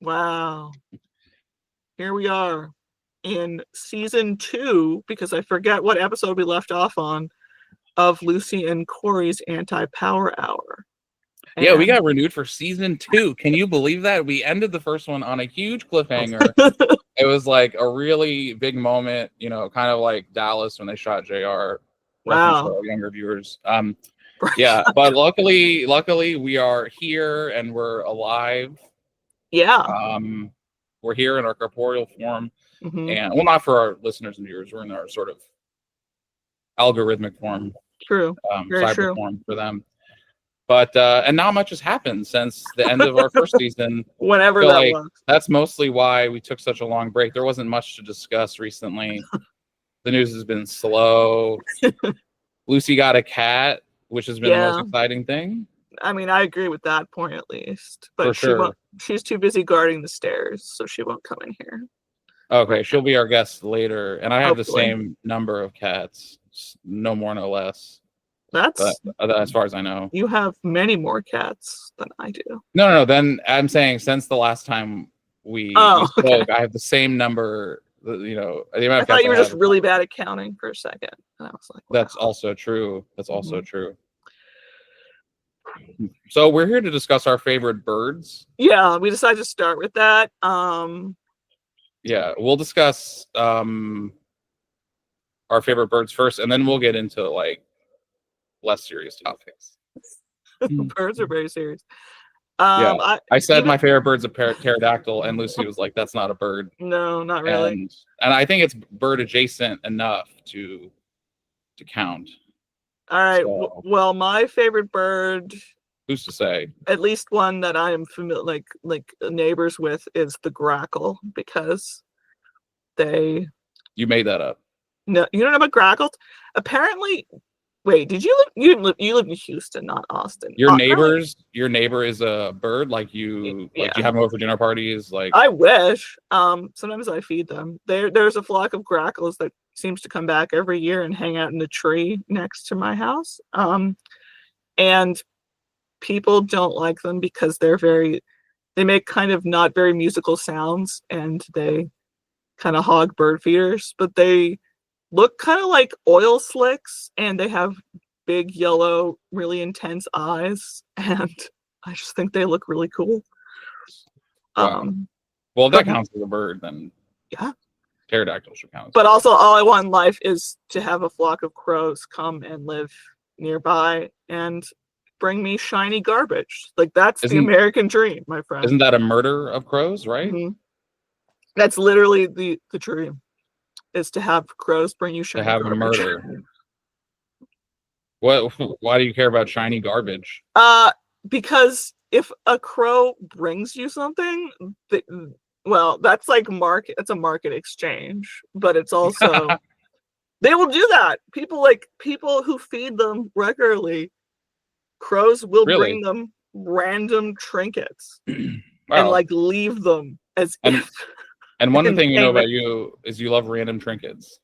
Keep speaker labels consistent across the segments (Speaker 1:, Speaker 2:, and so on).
Speaker 1: Wow. Here we are in season 2, because I forget what episode we left off on, of Lucy and Cory's Anti-Power Hour.
Speaker 2: Yeah, we got renewed for season 2. Can you believe that? We ended the first one on a huge cliffhanger. It was like a really big moment, you know, kind of like Dallas when they shot JR. Reference for our younger viewers. Yeah, but luckily we are here and we're alive.
Speaker 1: Yeah.
Speaker 2: We're here in our corporeal form. And well, not for our listeners and viewers, we're in our sort of algorithmic form.
Speaker 1: True.
Speaker 2: Cyber true. Form for them. But and not much has happened since the end of our first season.
Speaker 1: Whenever
Speaker 2: so,
Speaker 1: that
Speaker 2: like,
Speaker 1: was.
Speaker 2: That's mostly why we took such a long break. There wasn't much to discuss recently. The news has been slow. Lucy got a cat, which has been the most exciting thing.
Speaker 1: I mean, I agree with that point at least. But
Speaker 2: for sure.
Speaker 1: She's too busy guarding the stairs, so she won't come in here.
Speaker 2: Okay, she'll be our guest later. And I have the same number of cats. No more, no less.
Speaker 1: That's
Speaker 2: as far as I know.
Speaker 1: You have many more cats than I do.
Speaker 2: No. Then I'm saying since the last time we spoke, I have the same number. You know, the amount of
Speaker 1: I thought you were just really bad at counting for a second, and I was like,
Speaker 2: wow. That's also true. That's also true. So we're here to discuss our favorite birds.
Speaker 1: Yeah, we decided to start with that.
Speaker 2: Yeah, we'll discuss our favorite birds first, and then we'll get into like less serious topics.
Speaker 1: Birds are very serious.
Speaker 2: I said my favorite bird's a pterodactyl, and Lucy was like, "That's not a bird."
Speaker 1: No, not really.
Speaker 2: And I think it's bird adjacent enough to count.
Speaker 1: All right. So, well, my favorite bird.
Speaker 2: Who's to say?
Speaker 1: At least one that I am familiar, like neighbors with, is the grackle, because they.
Speaker 2: You made that up.
Speaker 1: No, you don't know about grackles? Apparently. Wait, did you live? You live in Houston, not Austin.
Speaker 2: Your neighbor is a bird. Like you, you have them over for dinner parties. Like
Speaker 1: I wish. Sometimes I feed them. There's a flock of grackles that seems to come back every year and hang out in the tree next to my house. And people don't like them because they make kind of not very musical sounds, and they kind of hog bird feeders, but they look kind of like oil slicks, and they have big yellow, really intense eyes, and I just think they look really cool.
Speaker 2: Wow. Well, if that counts as a bird, then
Speaker 1: yeah,
Speaker 2: pterodactyl should count.
Speaker 1: But also, all I want in life is to have a flock of crows come and live nearby and bring me shiny garbage. Like that's the American dream, my friend.
Speaker 2: Isn't that a murder of crows, right?
Speaker 1: Mm-hmm. That's literally the dream. Is to have crows bring you shiny garbage.
Speaker 2: To have a murder. Why do you care about shiny garbage?
Speaker 1: Because if a crow brings you something, that's like it's a market exchange, but it's also they will do that. People who feed them regularly, crows will bring them random trinkets and like leave them as if.
Speaker 2: And one thing we know about you is you love random trinkets.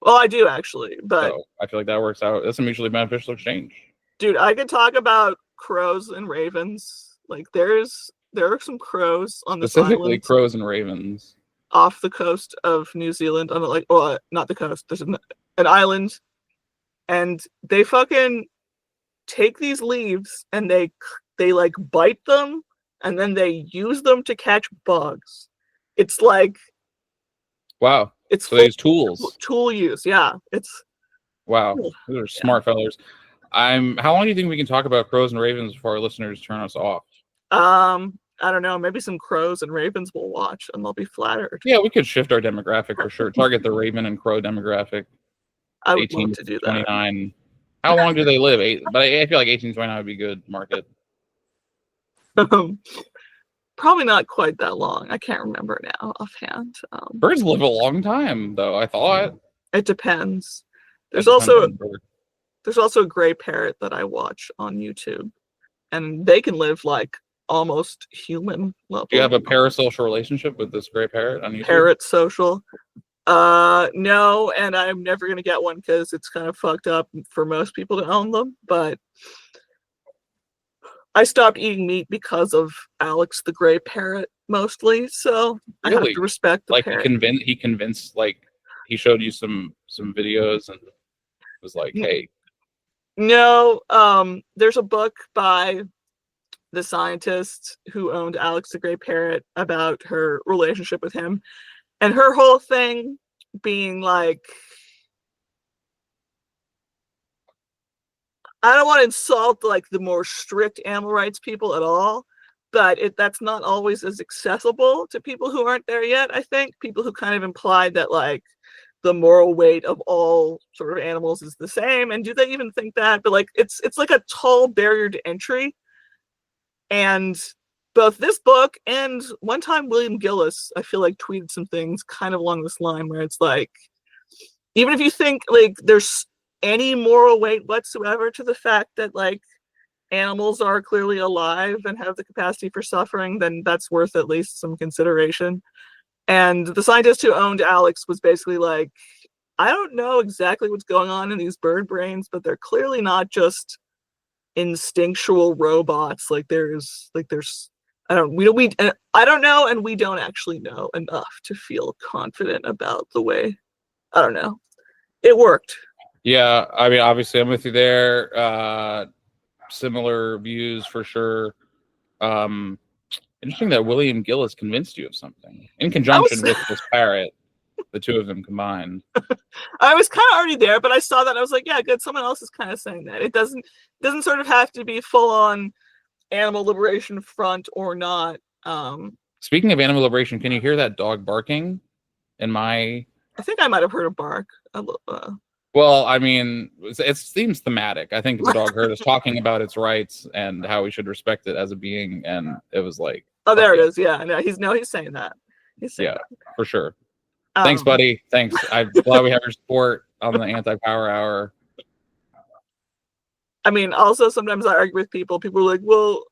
Speaker 1: Well, I do actually, but
Speaker 2: so I feel like that works out. That's a mutually beneficial exchange.
Speaker 1: Dude, I could talk about crows and ravens. Like there are some crows on the
Speaker 2: specifically crows and ravens
Speaker 1: off the coast of New Zealand. Not the coast. There's an island, and they fucking take these leaves and they like bite them, and then they use them to catch bugs. It's like,
Speaker 2: wow. It's so these tools.
Speaker 1: Tool use, yeah. It's
Speaker 2: wow. Those are smart fellas. How long do you think we can talk about crows and ravens before our listeners turn us off?
Speaker 1: I don't know. Maybe some crows and ravens will watch and they'll be flattered.
Speaker 2: Yeah, we could shift our demographic for sure. Target the raven and crow demographic.
Speaker 1: I would love to do that.
Speaker 2: 29. How long do they live? But I feel like 18 to 29 would be good market.
Speaker 1: Probably not quite that long. I can't remember now offhand.
Speaker 2: Birds live a long time, though. I thought
Speaker 1: it depends. There's also a gray parrot that I watch on YouTube, and they can live like almost human level.
Speaker 2: Do you have a parasocial relationship with this gray parrot on YouTube?
Speaker 1: Parrot social? No, and I'm never gonna get one because it's kind of fucked up for most people to own them. But I stopped eating meat because of Alex the gray parrot mostly, so I have
Speaker 2: Really?
Speaker 1: to respect the
Speaker 2: Like
Speaker 1: parrot.
Speaker 2: he convinced, like he showed you some videos and was like, hey.
Speaker 1: No, there's a book by the scientist who owned Alex the gray parrot about her relationship with him, and her whole thing being like, I don't want to insult like the more strict animal rights people at all, but that's not always as accessible to people who aren't there yet. I think people who kind of implied that like the moral weight of all sort of animals is the same, and do they even think that? But like it's like a tall barrier to entry. And both this book and one time William Gillis, I feel like tweeted some things kind of along this line where it's like, even if you think like there's any moral weight whatsoever to the fact that like animals are clearly alive and have the capacity for suffering, then that's worth at least some consideration. And the scientist who owned Alex was basically like, I don't know exactly what's going on in these bird brains, but they're clearly not just instinctual robots. Like there's I don't know, and we don't actually know enough to feel confident about the way. I don't know. It worked.
Speaker 2: Yeah, I mean, obviously, I'm with you there. Similar views for sure. Interesting that William Gillis convinced you of something in conjunction with this parrot, the two of them combined.
Speaker 1: I was kind of already there, but I saw that and I was like, yeah, good. Someone else is kind of saying that. It doesn't sort of have to be full on animal liberation front or not.
Speaker 2: Speaking of animal liberation, can you hear that dog barking? I
Speaker 1: think I might have heard a bark.
Speaker 2: Well, I mean, it seems thematic. I think the dog heard us talking about its rights and how we should respect it as a being, and it was like,
Speaker 1: oh, there it is. Yeah, no, he's saying that. He's saying that.
Speaker 2: For sure. Thanks, buddy. Thanks. I'm glad we have your support on the anti-power hour.
Speaker 1: I mean, also sometimes I argue with people. People are like, well,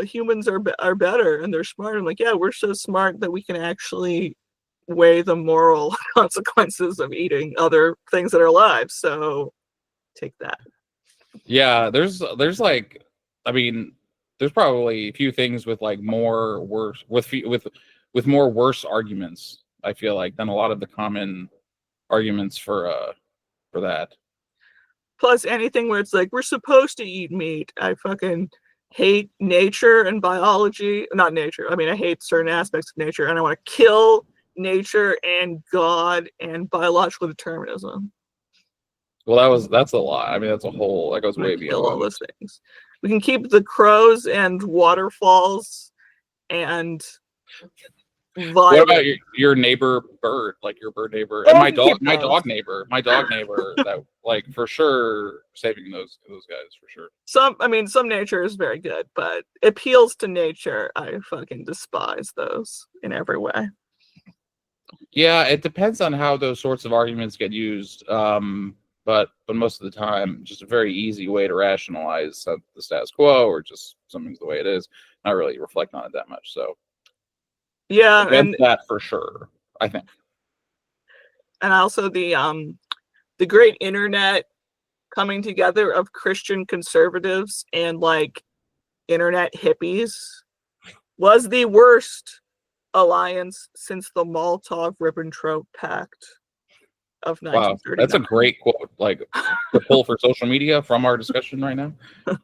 Speaker 1: humans are better and they're smart. I'm like, yeah, we're so smart that we can actually weigh the moral consequences of eating other things that are alive. So take that.
Speaker 2: Yeah, there's like, I mean, there's probably a few things with like more worse with more worse arguments, I feel like, than a lot of the common arguments for that.
Speaker 1: Plus anything where it's like we're supposed to eat meat. I fucking hate nature and biology. Not nature. I mean, I hate certain aspects of nature, and I want to kill nature and God and biological determinism.
Speaker 2: Well, that's a lot. I mean, that's a whole, that goes way beyond
Speaker 1: all those things. We can keep the crows and waterfalls and
Speaker 2: what about your neighbor bird, like your bird neighbor, and my dog neighbor that, like, for sure saving those guys for sure.
Speaker 1: Some nature is very good, but appeals to nature, I fucking despise those in every way.
Speaker 2: Yeah, it depends on how those sorts of arguments get used. But most of the time, just a very easy way to rationalize the status quo, or just something's the way it is, not really reflect on it that much. So
Speaker 1: yeah,
Speaker 2: and that for sure, I think.
Speaker 1: And also the great internet coming together of Christian conservatives and like internet hippies was the worst alliance since the Molotov-Ribbentrop Pact of 1939. Wow,
Speaker 2: that's a great quote, like the pull for social media from our discussion right now. Did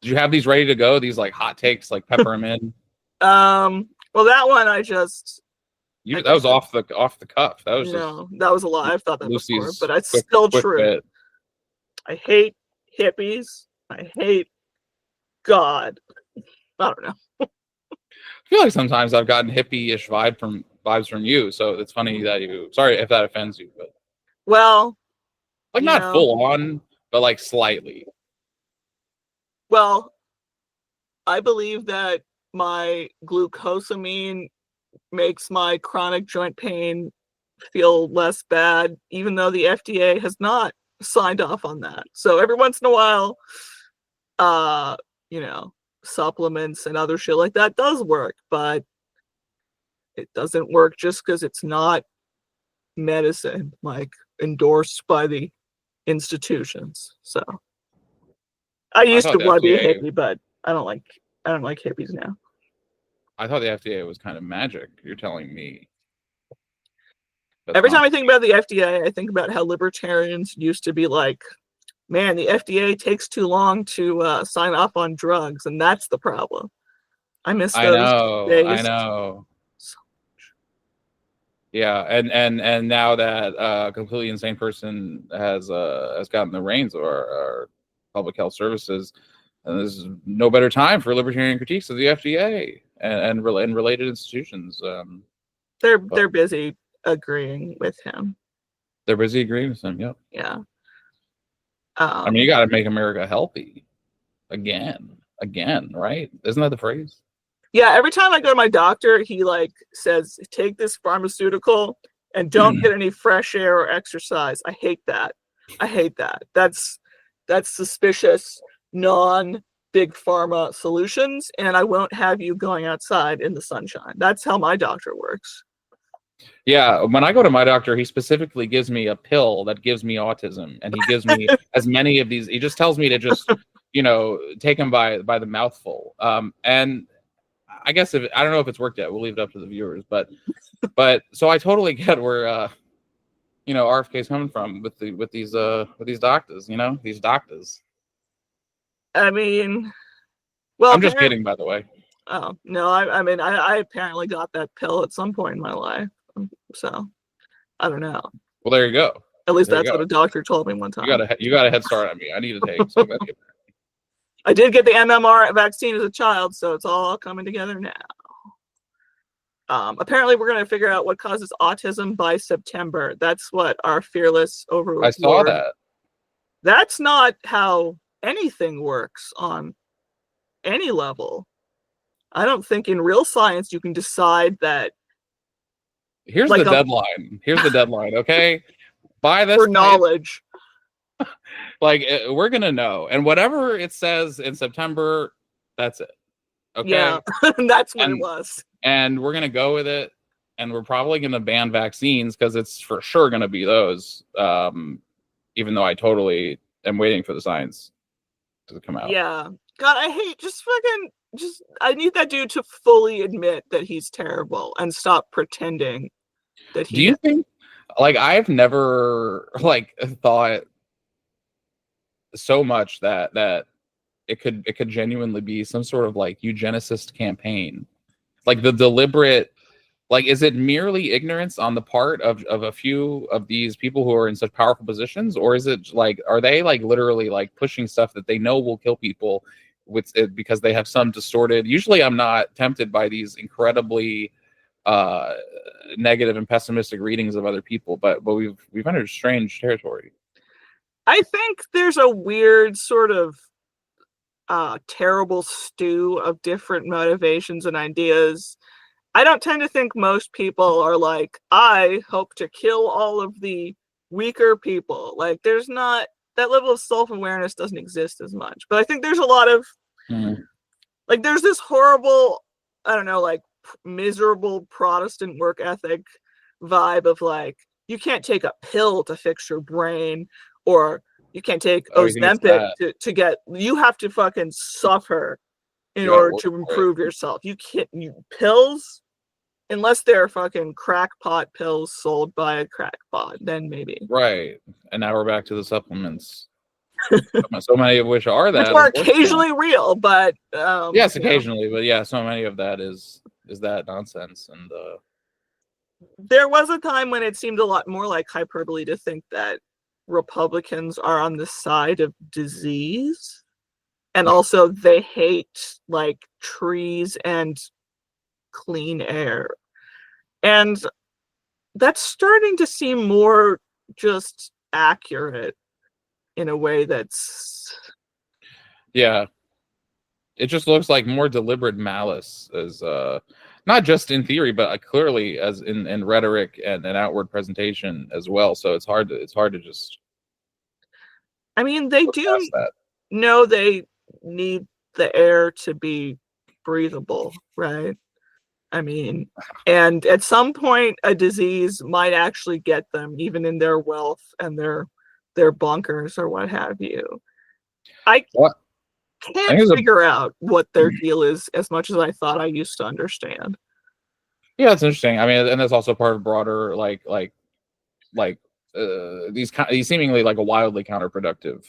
Speaker 2: you have these ready to go? These like hot takes, like pepper them in?
Speaker 1: Well, that one I just
Speaker 2: that was off the cuff. That was
Speaker 1: that was a lie. I've thought that before, but it's still true. Bit. I hate hippies. I hate God. I don't know.
Speaker 2: I feel like sometimes I've gotten hippie-ish vibes from you, so it's funny that you. Sorry if that offends you, but
Speaker 1: well,
Speaker 2: like not full on, but like slightly.
Speaker 1: Well, I believe that my glucosamine makes my chronic joint pain feel less bad, even though the FDA has not signed off on that. So every once in a while, supplements and other shit like that does work, but it doesn't work just because it's not medicine, like endorsed by the institutions. So I used to want to be a hippie, but I don't like hippies now.
Speaker 2: I thought the FDA was kind of magic. You're telling me.
Speaker 1: Every time I think about the FDA, I think about how libertarians used to be like, man, the FDA takes too long to sign off on drugs, and that's the problem. I miss those days.
Speaker 2: I know. Yeah, and now that a completely insane person has gotten the reins of our public health services, and there's no better time for libertarian critiques of the FDA and related institutions.
Speaker 1: They're busy agreeing with him.
Speaker 2: They're busy agreeing with him. Yep.
Speaker 1: Yeah.
Speaker 2: I mean, you got to make America healthy again, right? Isn't that the phrase?
Speaker 1: Yeah. Every time I go to my doctor, he like says, "Take this pharmaceutical and don't get any fresh air or exercise." I hate that. That's suspicious, non-big pharma solutions, and I won't have you going outside in the sunshine. That's how my doctor works.
Speaker 2: Yeah, when I go to my doctor, he specifically gives me a pill that gives me autism, and he gives me as many of these. He just tells me to just, take them by the mouthful. And I guess I don't know if it's worked yet. We'll leave it up to the viewers, but so I totally get where RFK's coming from with these doctors. These doctors.
Speaker 1: I mean, well,
Speaker 2: I'm just kidding, by the way.
Speaker 1: Oh no, I mean, I apparently got that pill at some point in my life. So, I don't know.
Speaker 2: Well, there you go.
Speaker 1: At least that's what a doctor told me one time.
Speaker 2: You got a head start on me. I need to take some medication.
Speaker 1: I did get the MMR vaccine as a child, so it's all coming together now. Apparently, we're going to figure out what causes autism by September. That's what our fearless overlord.
Speaker 2: I saw that.
Speaker 1: That's not how anything works on any level. I don't think in real science you can decide that.
Speaker 2: Here's the deadline. Here's the deadline, okay? By this
Speaker 1: for knowledge.
Speaker 2: We're gonna know, and whatever it says in September, that's it. Okay.
Speaker 1: Yeah, that's what it was.
Speaker 2: And we're gonna go with it, and we're probably gonna ban vaccines because it's for sure gonna be those. Even though I totally am waiting for the science to come out. Yeah.
Speaker 1: God, I hate I need that dude to fully admit that he's terrible and stop pretending that he.
Speaker 2: Do you think, I've never thought so much that it could genuinely be some sort of eugenicist campaign, the deliberate, is it merely ignorance on the part of a few of these people who are in such powerful positions, or is it are they literally pushing stuff that they know will kill people with it because they have some distorted. Usually I'm not tempted by these incredibly negative and pessimistic readings of other people, but we've entered strange territory.
Speaker 1: I think there's a weird sort of terrible stew of different motivations and ideas. I don't tend to think most people are I hope to kill all of the weaker people. There's not that level of self-awareness doesn't exist as much. But I think there's a lot of there's this horrible, I don't know, miserable Protestant work ethic vibe of you can't take a pill to fix your brain, or you can't take Ozempic to get, you have to fucking suffer in order to improve yourself. You can't, pills, unless they're fucking crackpot pills sold by a crackpot, then maybe.
Speaker 2: Right. And now we're back to the supplements. So many of which are that.
Speaker 1: Which are occasionally real, but
Speaker 2: yes, occasionally, but yeah, so many of that is that nonsense. And
Speaker 1: there was a time when it seemed a lot more like hyperbole to think that Republicans are on the side of disease, and also they hate trees and clean air, and that's starting to seem more just accurate in a way that's it just looks like more deliberate malice, as not just in theory but clearly as in rhetoric and outward presentation as well. So it's hard to just, I mean, they do know they need the air to be breathable, right? I mean, and at some point a disease might actually get them, even in their wealth and their bunkers or what have you.
Speaker 2: I
Speaker 1: can't
Speaker 2: think
Speaker 1: figure out what their deal is as much as I thought I used to understand.
Speaker 2: yeah, it's interesting. I mean, and that's also part of broader these seemingly like a wildly counterproductive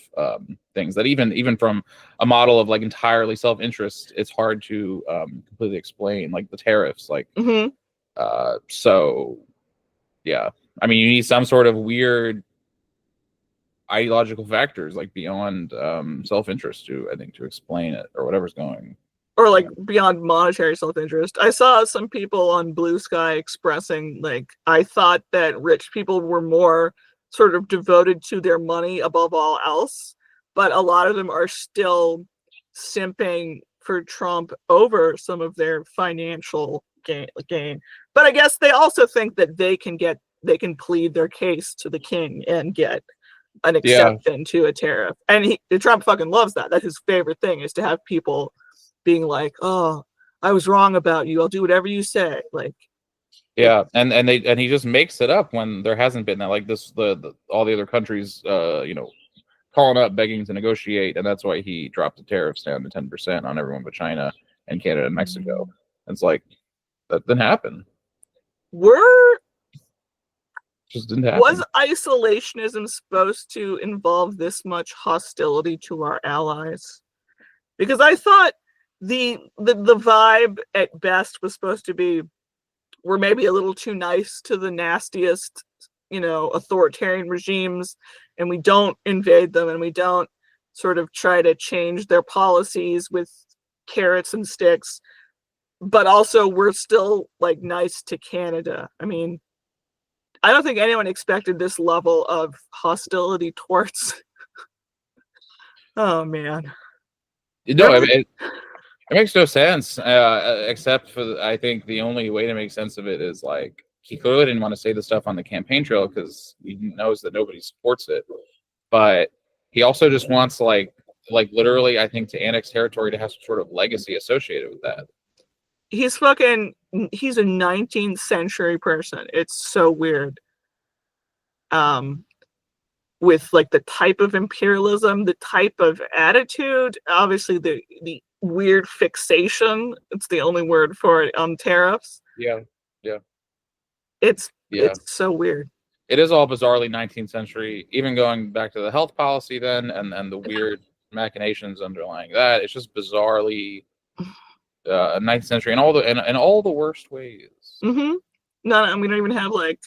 Speaker 2: things that even from a model of like entirely self-interest, it's hard to completely explain, like the tariffs, like so yeah. I mean, you need some sort of weird ideological factors like beyond self-interest to, I think, to explain it or whatever's going,
Speaker 1: or like beyond monetary self-interest. I saw some people on Bluesky expressing like, I thought that rich people were more sort of devoted to their money above all else, but a lot of them are still simping for Trump over some of their financial gain. But I guess they also think that they can plead their case to the king and get an exception to a tariff. And Trump fucking loves that. That's his favorite thing, is to have people being like, "Oh, I was wrong about you. I'll do whatever you say." Like,
Speaker 2: yeah, and he just makes it up when there hasn't been that. Like this, the all the other countries, calling up, begging to negotiate, and that's why he dropped the tariffs down to 10% on everyone but China and Canada and Mexico. And it's like that didn't happen. Just didn't happen.
Speaker 1: Was isolationism supposed to involve this much hostility to our allies? Because I thought the vibe at best was supposed to be, we're maybe a little too nice to the nastiest, authoritarian regimes, and we don't invade them, and we don't sort of try to change their policies with carrots and sticks, but also we're still like nice to Canada. I mean, I don't think anyone expected this level of hostility towards. Oh man.
Speaker 2: It makes no sense, except for, I think the only way to make sense of it is like, he clearly didn't want to say the stuff on the campaign trail because he knows that nobody supports it. But he also just wants like literally, I think, to annex territory to have some sort of legacy associated with that.
Speaker 1: He's a 19th century person. It's so weird. With like the type of imperialism, the type of attitude, obviously the weird fixation, it's the only word for it, on tariffs.
Speaker 2: Yeah.
Speaker 1: It's so weird.
Speaker 2: It is all bizarrely 19th century, even going back to the health policy then, and the weird machinations underlying that. It's just bizarrely 19th century in all the worst ways.
Speaker 1: Mm-hmm. No, we don't even have like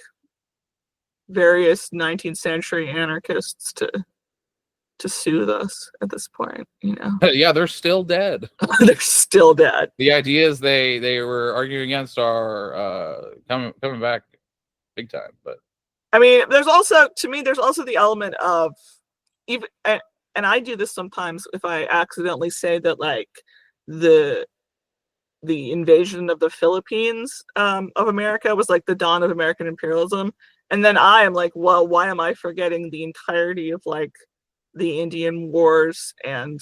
Speaker 1: various 19th century anarchists to soothe us at this point,
Speaker 2: Yeah, they're still dead.
Speaker 1: They're still dead.
Speaker 2: The ideas they were arguing against are coming back big time. But
Speaker 1: I mean, there's also the element of, even, and I do this sometimes if I accidentally say that like the invasion of the Philippines of America was like the dawn of American imperialism, and then I am like, well, why am I forgetting the entirety of like the Indian Wars, and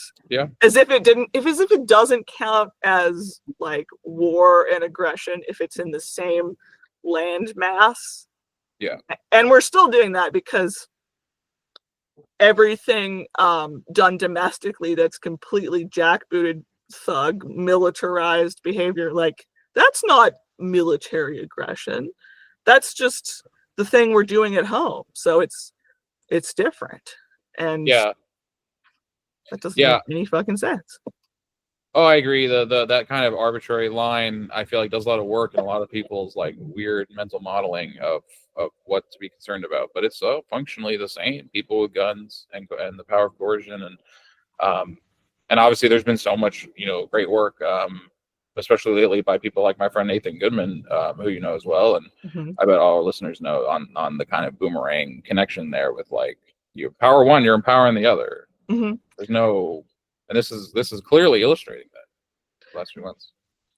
Speaker 1: as if it doesn't count as like war and aggression if it's in the same land mass.
Speaker 2: Yeah.
Speaker 1: And we're still doing that because everything done domestically that's completely jackbooted, thug, militarized behavior, like, that's not military aggression. That's just the thing we're doing at home. So it's different. And that doesn't make any fucking sense.
Speaker 2: Oh, I agree. That kind of arbitrary line, I feel like, does a lot of work in a lot of people's like weird mental modeling of what to be concerned about. But it's so functionally the same. People with guns and the power of coercion, and obviously there's been so much great work, especially lately, by people like my friend Nathan Goodman, who you know as well, and I bet all our listeners know, on the kind of boomerang connection there with like, you power one, you're empowering the other. There's no. And this is clearly illustrating that the last few months.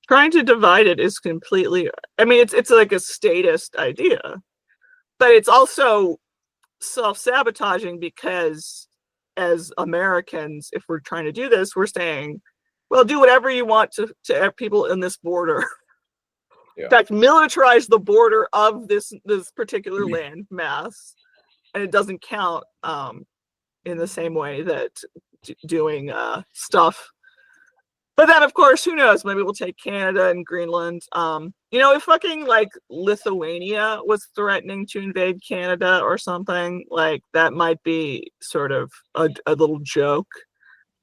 Speaker 1: Trying to divide it is completely, I mean, it's like a statist idea, but it's also self-sabotaging, because as Americans, if we're trying to do this, we're saying, well, do whatever you want to people in this border. In fact, militarize the border of this particular land mass, and it doesn't count in the same way that doing stuff But then, of course, who knows? Maybe we'll take Canada and Greenland. If fucking like Lithuania was threatening to invade Canada or something, like that might be sort of a little joke.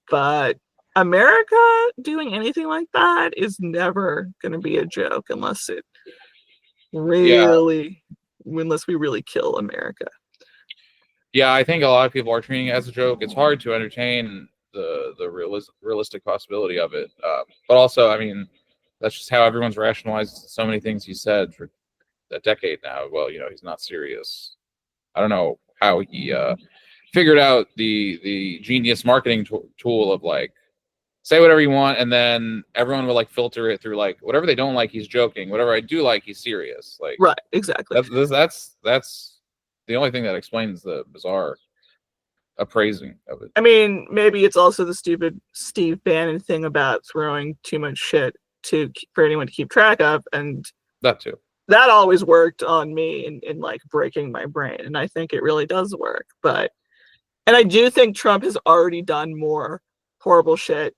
Speaker 1: But America doing anything like that is never going to be a joke unless we really kill America.
Speaker 2: Yeah, I think a lot of people are treating it as a joke. It's hard to entertain the realistic possibility of it. But also, I mean, that's just how everyone's rationalized so many things he said for a decade now. Well, he's not serious. I don't know how he figured out the genius marketing tool of like, say whatever you want, and then everyone will like filter it through like whatever they don't like, he's joking. Whatever I do like, he's serious. Like,
Speaker 1: right, exactly.
Speaker 2: That's the only thing that explains the bizarre appraising of it.
Speaker 1: I mean, maybe it's also the stupid Steve Bannon thing about throwing too much shit for anyone to keep track of, and
Speaker 2: that too.
Speaker 1: That always worked on me in like breaking my brain, and I think it really does work. And I do think Trump has already done more horrible shit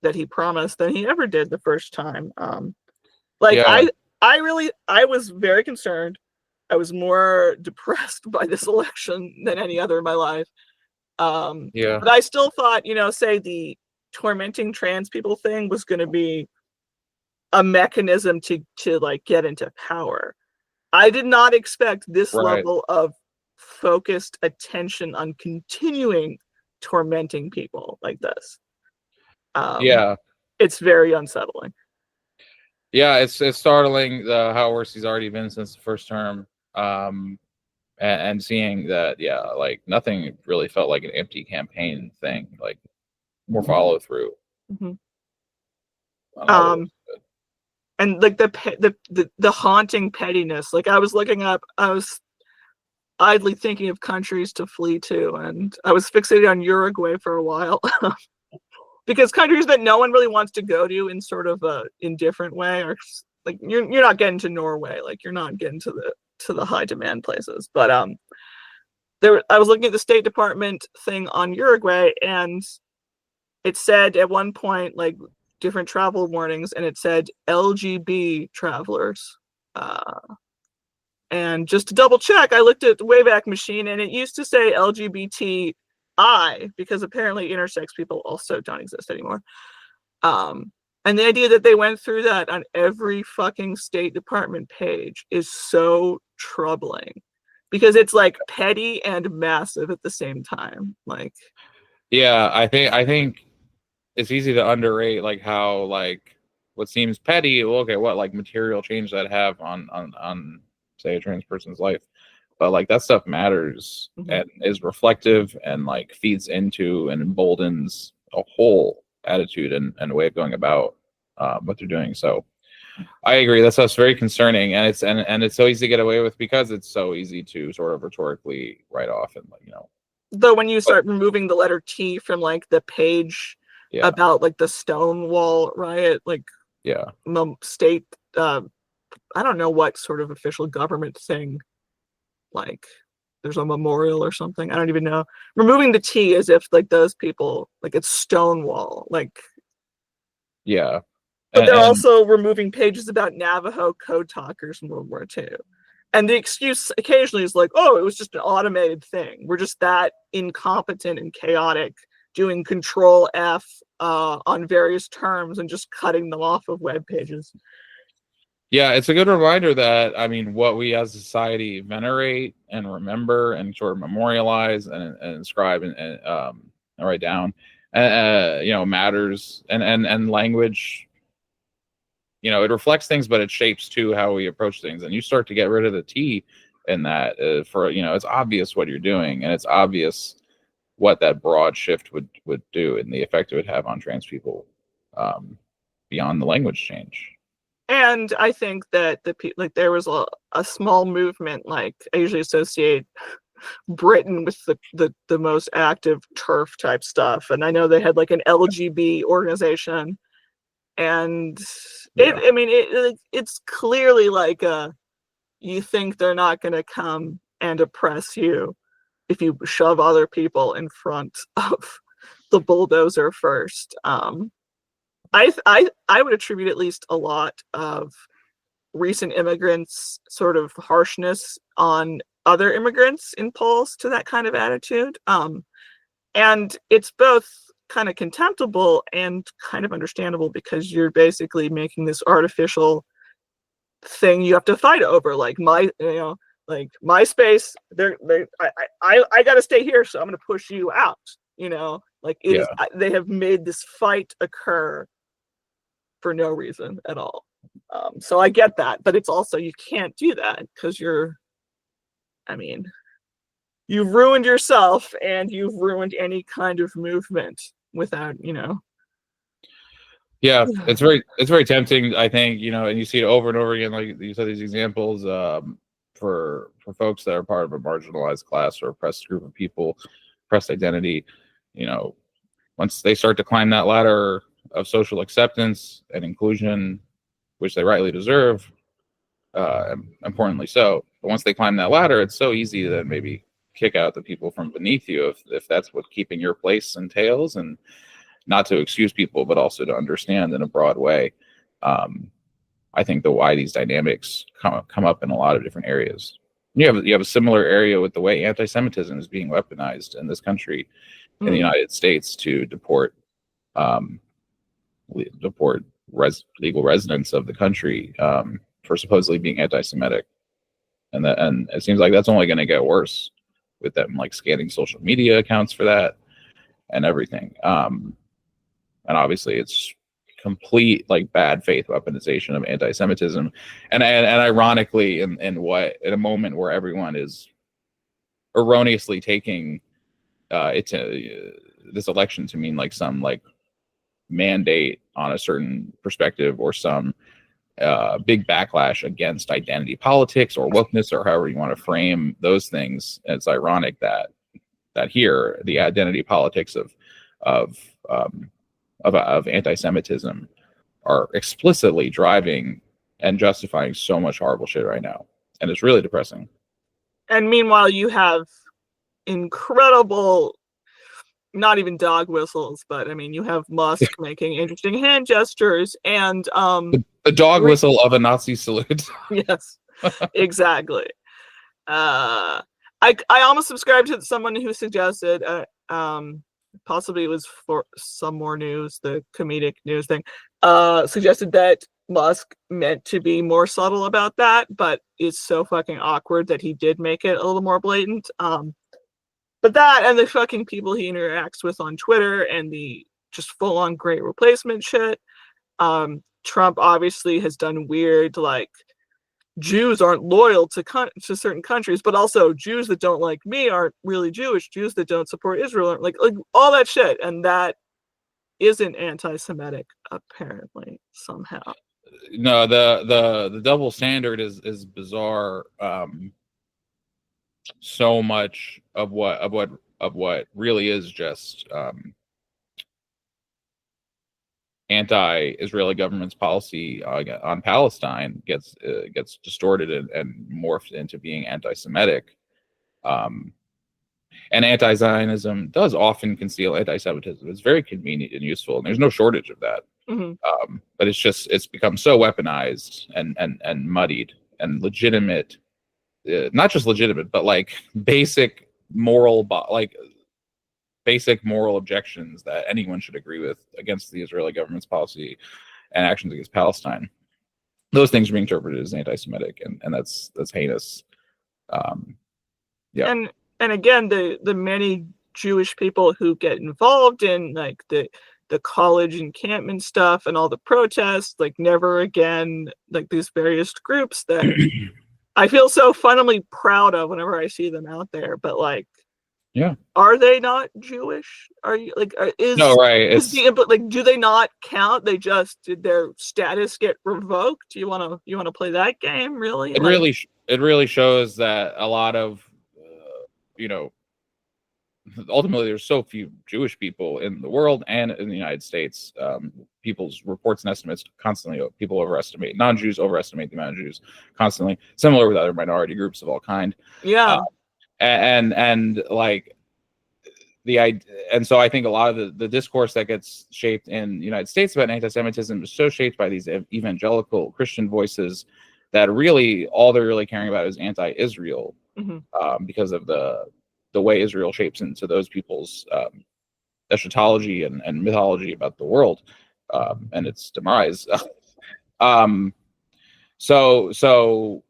Speaker 1: that he promised than he ever did the first time. I was very concerned. I was more depressed by this election than any other in my life. But I still thought, say the tormenting trans people thing was going to be a mechanism to like get into power. I did not expect this level of focused attention on continuing tormenting people like this. It's very unsettling.
Speaker 2: Yeah, it's startling how worse he's already been since the first term. And seeing that, like nothing really felt like an empty campaign thing, like more follow through.
Speaker 1: Mm-hmm. And like the haunting pettiness. Like I was idly thinking of countries to flee to, and I was fixated on Uruguay for a while. Because countries that no one really wants to go to in sort of a indifferent way are like you're not getting to Norway, like you're not getting to the high demand places. But I was looking at the State Department thing on Uruguay, and it said at one point like different travel warnings, and it said LGB travelers. And just to double check, I looked at the Wayback Machine, and it used to say LGBTI because apparently intersex people also don't exist anymore. And the idea that they went through that on every fucking State Department page is so troubling because it's like petty and massive at the same time. Like,
Speaker 2: yeah, I think it's easy to underrate like how like what seems petty. Well, okay, what like material change that have on say a trans person's life, but like that stuff matters and is reflective and like feeds into and emboldens a whole attitude and way of going about what they're doing. So I agree. That's very concerning, and it's so easy to get away with because it's so easy to sort of rhetorically write off and like
Speaker 1: Though when you start removing the letter T from like the page about like the Stonewall riot, like the state, I don't know what sort of official government thing, like there's a memorial or something. I don't even know. Removing the T as if like those people, like it's Stonewall, like But they're also removing pages about Navajo code talkers in World War II. And the excuse occasionally is like, oh, it was just an automated thing. We're just that incompetent and chaotic, doing Control F on various terms and just cutting them off of web pages.
Speaker 2: Yeah, it's a good reminder that, I mean, what we as a society venerate and remember and sort of memorialize and inscribe and write down, matters. And language, it reflects things, but it shapes too how we approach things. And you start to get rid of the T in that it's obvious what you're doing, and it's obvious what that broad shift would do and the effect it would have on trans people beyond the language change.
Speaker 1: And I think that there was a small movement, like I usually associate Britain with the most active TERF type stuff, and I know they had like an LGB organization, and it's clearly like you think they're not going to come and oppress you if you shove other people in front of the bulldozer first. I would attribute at least a lot of recent immigrants' sort of harshness on other immigrants in polls to that kind of attitude. And it's both kind of contemptible and kind of understandable, because you're basically making this artificial thing you have to fight over, like my space. I got to stay here, so I'm going to push you out. Like it is. They have made this fight occur for no reason at all. So I get that, but it's also, you can't do that because you've ruined yourself and you've ruined any kind of movement without.
Speaker 2: Yeah, it's very tempting, I think, and you see it over and over again, like you said, these examples for folks that are part of a marginalized class or oppressed group of people, oppressed identity. Once they start to climb that ladder of social acceptance and inclusion, which they rightly deserve, importantly so, but once they climb that ladder, it's so easy to then maybe kick out the people from beneath you if that's what keeping your place entails, and not to excuse people, but also to understand in a broad way. I think why these dynamics come up in a lot of different areas. You have a similar area with the way anti-Semitism is being weaponized in this country, in the United States, to deport legal residents of the country for supposedly being anti-Semitic, and it seems like that's only going to get worse with them like scanning social media accounts for that and everything. And obviously it's complete like bad faith weaponization of anti-Semitism, and ironically in a moment where everyone is erroneously taking this election to mean like some like mandate on a certain perspective, or some big backlash against identity politics or wokeness, or however you want to frame those things. And it's ironic that here the identity politics of anti-Semitism are explicitly driving and justifying so much horrible shit right now, and it's really depressing.
Speaker 1: And meanwhile, you have incredible, not even dog whistles, but you have Musk making interesting hand gestures, and
Speaker 2: the dog whistle of a Nazi salute.
Speaker 1: Yes, exactly. I almost subscribed to someone who suggested, possibly it was for some more news, the comedic news thing, suggested that Musk meant to be more subtle about that, but it's so fucking awkward that he did make it a little more blatant. But that, and the fucking people he interacts with on Twitter, and the just full-on great replacement shit. Trump obviously has done weird, like, Jews aren't loyal to certain countries, but also Jews that don't like me aren't really Jewish. Jews that don't support Israel aren't like all that shit, and that isn't anti-Semitic apparently somehow.
Speaker 2: No, the double standard is bizarre. So much of what really is just anti-Israeli government's policy on Palestine gets distorted and morphed into being anti-Semitic. And anti-Zionism does often conceal anti-Semitism. It's very convenient and useful, and there's no shortage of that. Mm-hmm. But it's become so weaponized and muddied and legitimate. Not just legitimate, but like basic moral objections that anyone should agree with against the Israeli government's policy and actions against Palestine. Those things are being interpreted as anti-Semitic, and that's heinous. Yeah.
Speaker 1: And again, the many Jewish people who get involved in like the college encampment stuff and all the protests, like Never Again, like these various groups that I feel so fundamentally proud of whenever I see them out there. But like,
Speaker 2: yeah, are
Speaker 1: they not Jewish? Are you like?
Speaker 2: No, right?
Speaker 1: Do they not count? Did their status get revoked? You want to play that game? Really?
Speaker 2: It really shows that a lot of ultimately there's so few Jewish people in the world and in the United States. People's reports and estimates constantly, people overestimate, non-Jews overestimate the amount of Jews constantly, similar with other minority groups of all kind.
Speaker 1: Yeah.
Speaker 2: And like and so I think a lot of the discourse that gets shaped in the United States about anti-Semitism is so shaped by these evangelical Christian voices that really all they're really caring about is anti-Israel, because of the way Israel shapes into those people's eschatology and mythology about the world, and its demise. So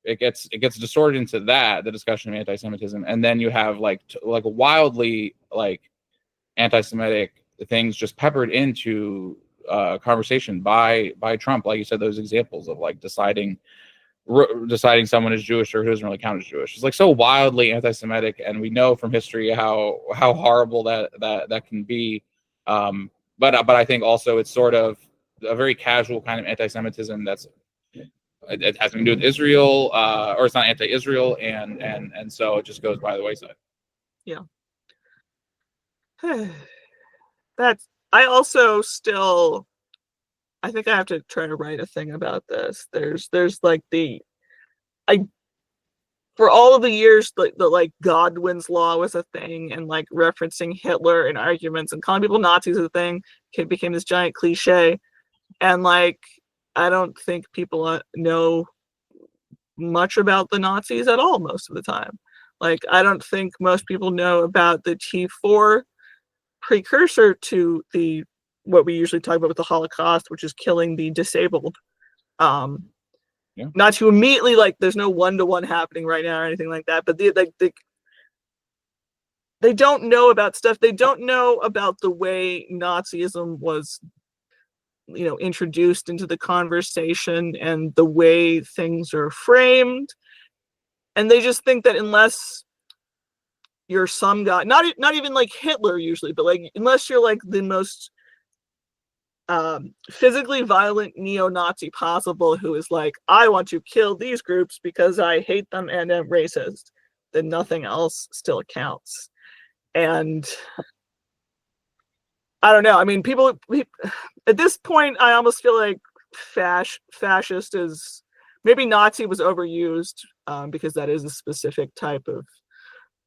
Speaker 2: it gets distorted into that, the discussion of anti-Semitism, and then you have like wildly like anti-Semitic things just peppered into conversation by Trump, like you said, those examples of like deciding someone is Jewish or who doesn't really count as Jewish. It's like so wildly anti-Semitic, and we know from history how horrible that can be. But I think also it's sort of a very casual kind of anti-Semitism it has nothing to do with Israel, or it's not anti-Israel, and so it just goes by the wayside.
Speaker 1: Yeah. I also still, I think I have to try to write a thing about this. There's like for all of the years the like Godwin's law was a thing, and like referencing Hitler in arguments and calling people Nazis is a thing. It became this giant cliche, and like I don't think people know much about the Nazis at all most of the time. Like I don't think most people know about the T4 precursor to what we usually talk about with the Holocaust, which is killing the disabled. Not to immediately, like, there's no one-to-one happening right now or anything like that, but they don't know about stuff. They don't know about the way Nazism was, introduced into the conversation and the way things are framed. And they just think that unless you're some guy, not even like Hitler usually, but like unless you're like the most physically violent neo-Nazi possible, who is like, I want to kill these groups because I hate them and am racist, then nothing else still counts. And I don't know. I mean, people at this point, I almost feel like fascist is, maybe Nazi was overused, because that is a specific type of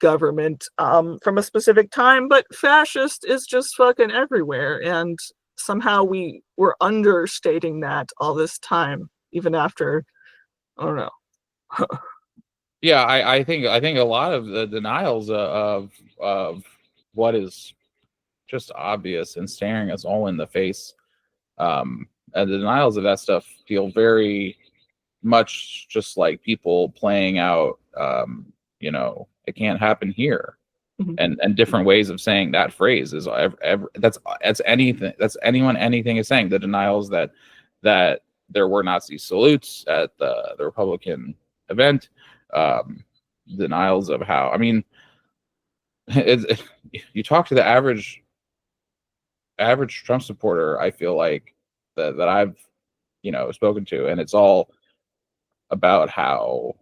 Speaker 1: government from a specific time, but fascist is just fucking everywhere, and somehow we were understating that all this time, even after, I don't know.
Speaker 2: Yeah, I think a lot of the denials of what is just obvious and staring us all in the face, and the denials of that stuff feel very much just like people playing out, it can't happen here. And different ways of saying that phrase is that's anything is saying. The denials that there were Nazi salutes at the Republican event, denials of how, I mean, you talk to the average Trump supporter, I feel like that I've spoken to, and it's all about how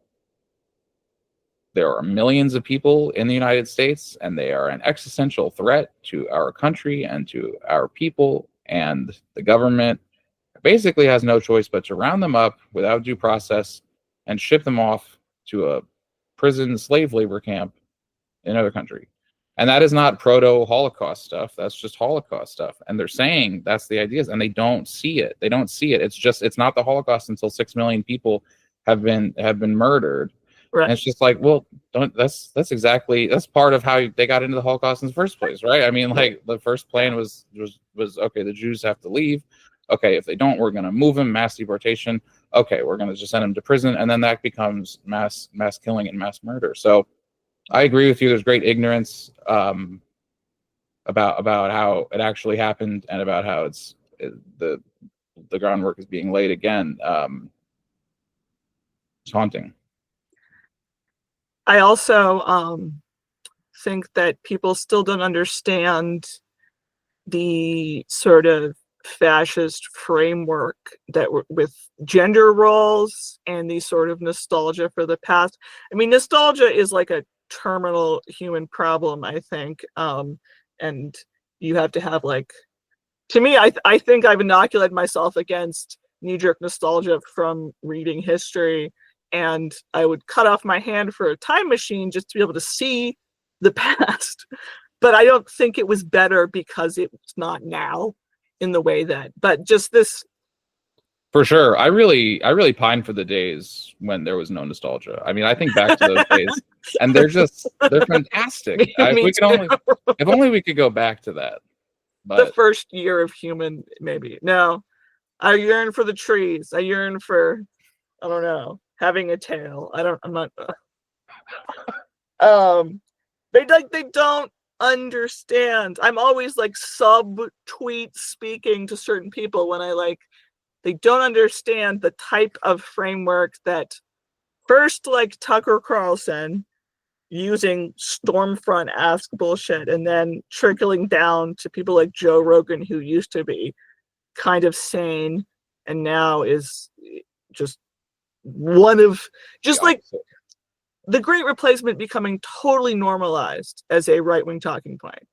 Speaker 2: there are millions of people in the United States, and they are an existential threat to our country and to our people. And the government basically has no choice but to round them up without due process and ship them off to a prison slave labor camp in another country. And that is not proto-Holocaust stuff. That's just Holocaust stuff. And they're saying that's the ideas, and they don't see it. It's not the Holocaust until 6 million people have been murdered. Right. And it's just like, well, that's part of how they got into the Holocaust in the first place, right? I mean, like, the first plan was okay, the Jews have to leave. Okay, if they don't, we're going to move them, mass deportation. Okay, we're going to just send them to prison, and then that becomes mass killing and mass murder. So I agree with you. There's great ignorance about how it actually happened, and about how the groundwork is being laid again. It's haunting.
Speaker 1: I also think that people still don't understand the sort of fascist framework that with gender roles and the sort of nostalgia for the past. I mean, nostalgia is like a terminal human problem, I think, and you have to have, like, to me, I think I've inoculated myself against knee-jerk nostalgia from reading history, and I would cut off my hand for a time machine just to be able to see the past. but I don't think it was better because it's not now in the way that, but just this.
Speaker 2: For sure. I really pine for the days when there was no nostalgia. I mean, I think back to those days and they're fantastic. If only we could go back to that. But
Speaker 1: the first year of human, maybe. No, I yearn for the trees. I yearn for, I don't know, having a tail. I'm not, they don't understand. I'm always like sub-tweet speaking to certain people when they don't understand the type of framework that first, like Tucker Carlson using Stormfront ask bullshit, and then trickling down to people like Joe Rogan, who used to be kind of sane and now is just one of just like the Great Replacement becoming totally normalized as a right-wing talking point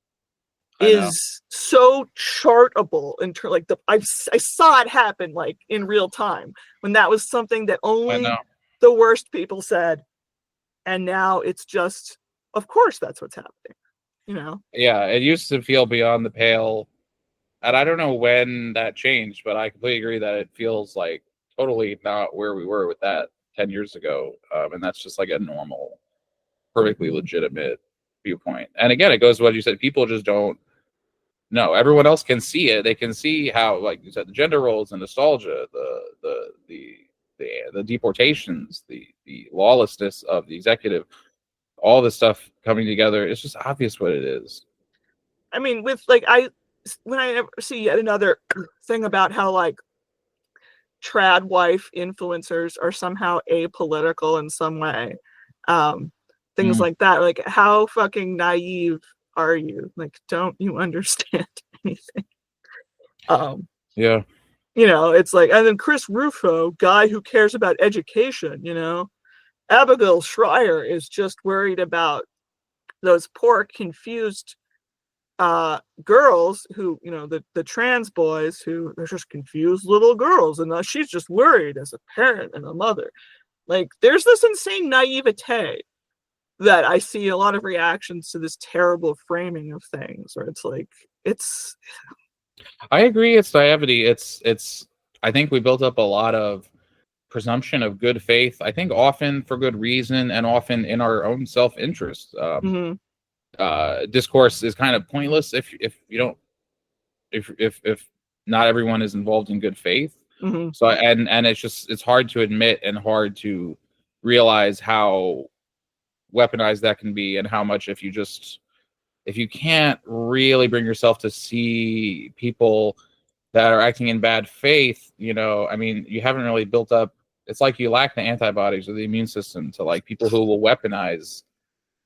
Speaker 1: is so chartable in like I saw it happen like in real time when that was something that only the worst people said, and now it's just, of course that's what's happening, you know.
Speaker 2: Yeah, it used to feel beyond the pale, and I don't know when that changed, but I completely agree that it feels like totally not where we were with that 10 years ago, and that's just like a normal, perfectly legitimate viewpoint. And again, it goes to what you said, people just don't. No, everyone else can see it. They can see how, like you said, the gender roles and nostalgia, the deportations, the lawlessness of the executive, all this stuff coming together. It's just obvious what it is.
Speaker 1: I mean, with when I see yet another thing about how like trad wife influencers are somehow apolitical in some way, things like that. Like, how fucking naive are you? Like, don't you understand anything?
Speaker 2: Yeah.
Speaker 1: You know, it's like, and then Chris Rufo, guy who cares about education, you know, Abigail Schreier is just worried about those poor, confused girls who, you know, the trans boys who they're just confused little girls, and she's just worried as a parent and a mother. Like, there's this insane naivete that I see a lot of reactions to this terrible framing of things, where it's like,
Speaker 2: I agree, it's naivety. It's I think we built up a lot of presumption of good faith, I think often for good reason and often in our own self-interest. Discourse is kind of pointless if you don't, if not everyone is involved in good faith. So and it's hard to admit and hard to realize how weaponized that can be, and how much if you can't really bring yourself to see people that are acting in bad faith, you know, I mean, you haven't really built up, it's like you lack the antibodies or the immune system to like people who will weaponize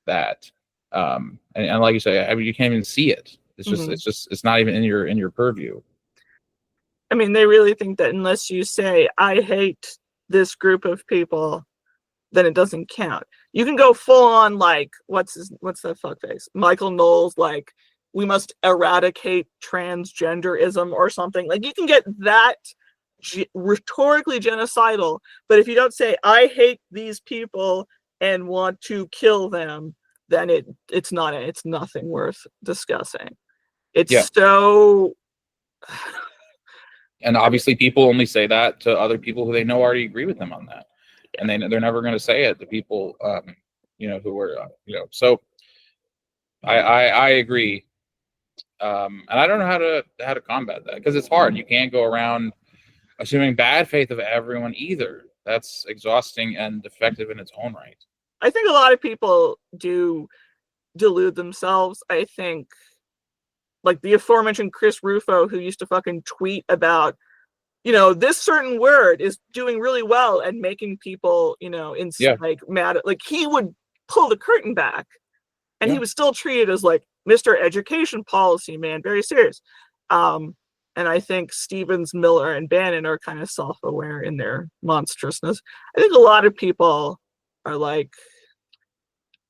Speaker 2: that. And like you say, I mean, you can't even see it. It's just it's not even in your purview.
Speaker 1: I mean, they really think that unless you say, I hate this group of people, then it doesn't count. You can go full on like, what's that fuckface? Michael Knowles, like, we must eradicate transgenderism or something. Like, you can get that rhetorically genocidal, but if you don't say, I hate these people and want to kill them, then it's nothing worth discussing. It's so.
Speaker 2: And obviously people only say that to other people who they know already agree with them on that. And they're never going to say it to people, you know, who are, you know, so I agree. And I don't know how to combat that, because it's hard. You can't go around assuming bad faith of everyone either. That's exhausting and defective in its own right.
Speaker 1: I think a lot of people do delude themselves. I think, like the aforementioned Chris Rufo, who used to fucking tweet about, you know, this certain word is doing really well and making people, you know, like mad. Like, he would pull the curtain back, and he was still treated as like Mr. Education Policy man, very serious. And I think Stevens, Miller, and Bannon are kind of self-aware in their monstrousness. I think a lot of people are like,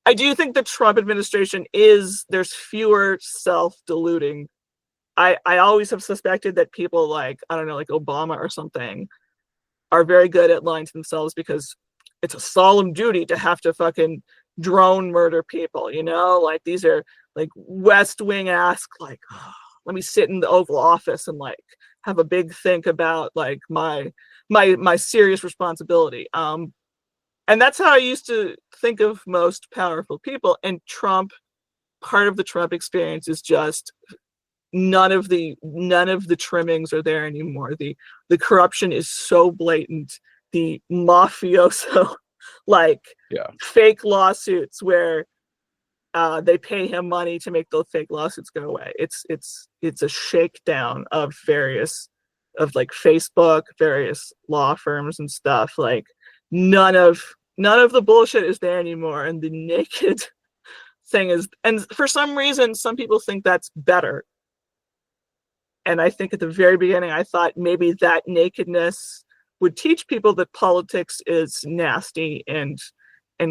Speaker 1: I do think the Trump administration there's fewer self-deluding. I always have suspected that people like, I don't know, like Obama or something, are very good at lying to themselves because it's a solemn duty to have to fucking drone murder people, you know? Like, these are like West Wing-esque, like, oh, let me sit in the Oval Office and like have a big think about like my serious responsibility. And that's how I used to think of most powerful people. And Trump, part of the Trump experience is just none of the trimmings are there anymore. The corruption is so blatant. The mafioso like fake lawsuits where they pay him money to make those fake lawsuits go away. It's a shakedown of like Facebook, various law firms and stuff. Like none of the bullshit is there anymore, and the naked thing is. And for some reason, some people think that's better. And I think at the very beginning, I thought maybe that nakedness would teach people that politics is nasty and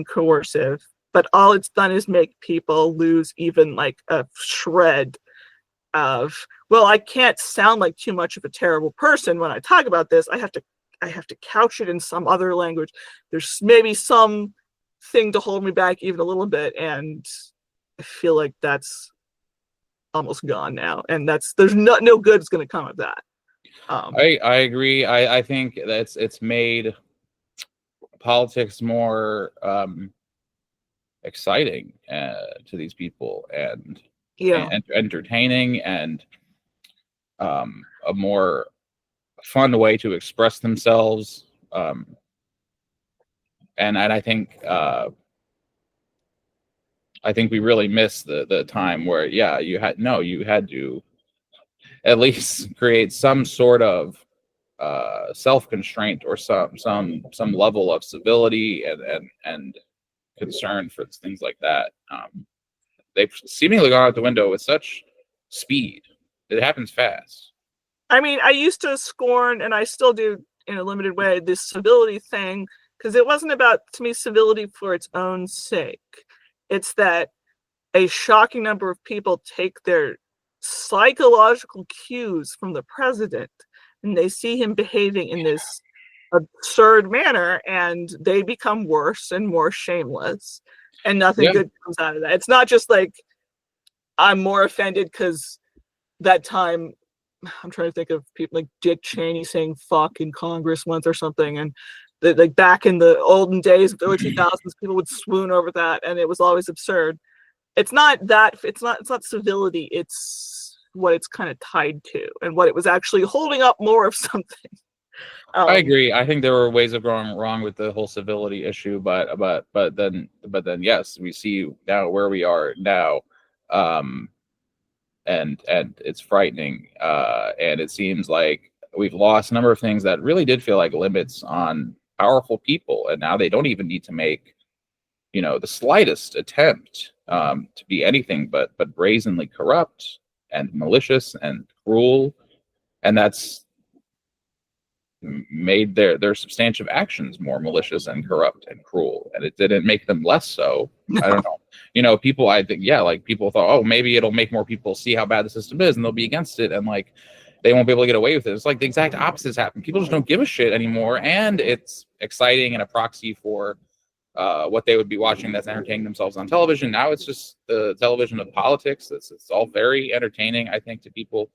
Speaker 1: coercive. But all it's done is make people lose even like a shred of, well, I can't sound like too much of a terrible person when I talk about this. I have to couch it in some other language. There's maybe some thing to hold me back even a little bit. And I feel like that's almost gone now. And there's no good is going to come of that.
Speaker 2: I agree. I think that it's made politics more exciting to these people and entertaining and a more fun way to express themselves. And I think we really missed the time where you had to at least create some sort of self-constraint or some level of civility and concern for things like that. They've seemingly gone out the window with such speed. It happens fast.
Speaker 1: I mean, I used to scorn, and I still do in a limited way, this civility thing, because it wasn't about, to me, civility for its own sake. It's that a shocking number of people take their psychological cues from the president, and they see him behaving in this absurd manner, and they become worse and more shameless, and nothing good comes out of that. It's not just like I'm more offended because that time, I'm trying to think of people like Dick Cheney saying fuck in Congress once or something, and like back in the olden days of the early 2000s, people would swoon over that, and it was always absurd. It's not civility, it's what it's kind of tied to and what it was actually holding up more of something.
Speaker 2: I agree. I think there were ways of going wrong with the whole civility issue, but then yes, we see now where we are now, and it's frightening. And it seems like we've lost a number of things that really did feel like limits on powerful people, and now they don't even need to make, the slightest attempt to be anything but brazenly corrupt and malicious and cruel, and that's made their substantive actions more malicious and corrupt and cruel, and it didn't make them less so. I don't know. People, I think, people thought, oh, maybe it'll make more people see how bad the system is and they'll be against it, and like they won't be able to get away with it. It's like the exact opposite's happened. People just don't give a shit anymore, and it's exciting and a proxy for what they would be watching that's entertaining themselves on television. Now it's just the television of politics. It's all very entertaining, I think, to people.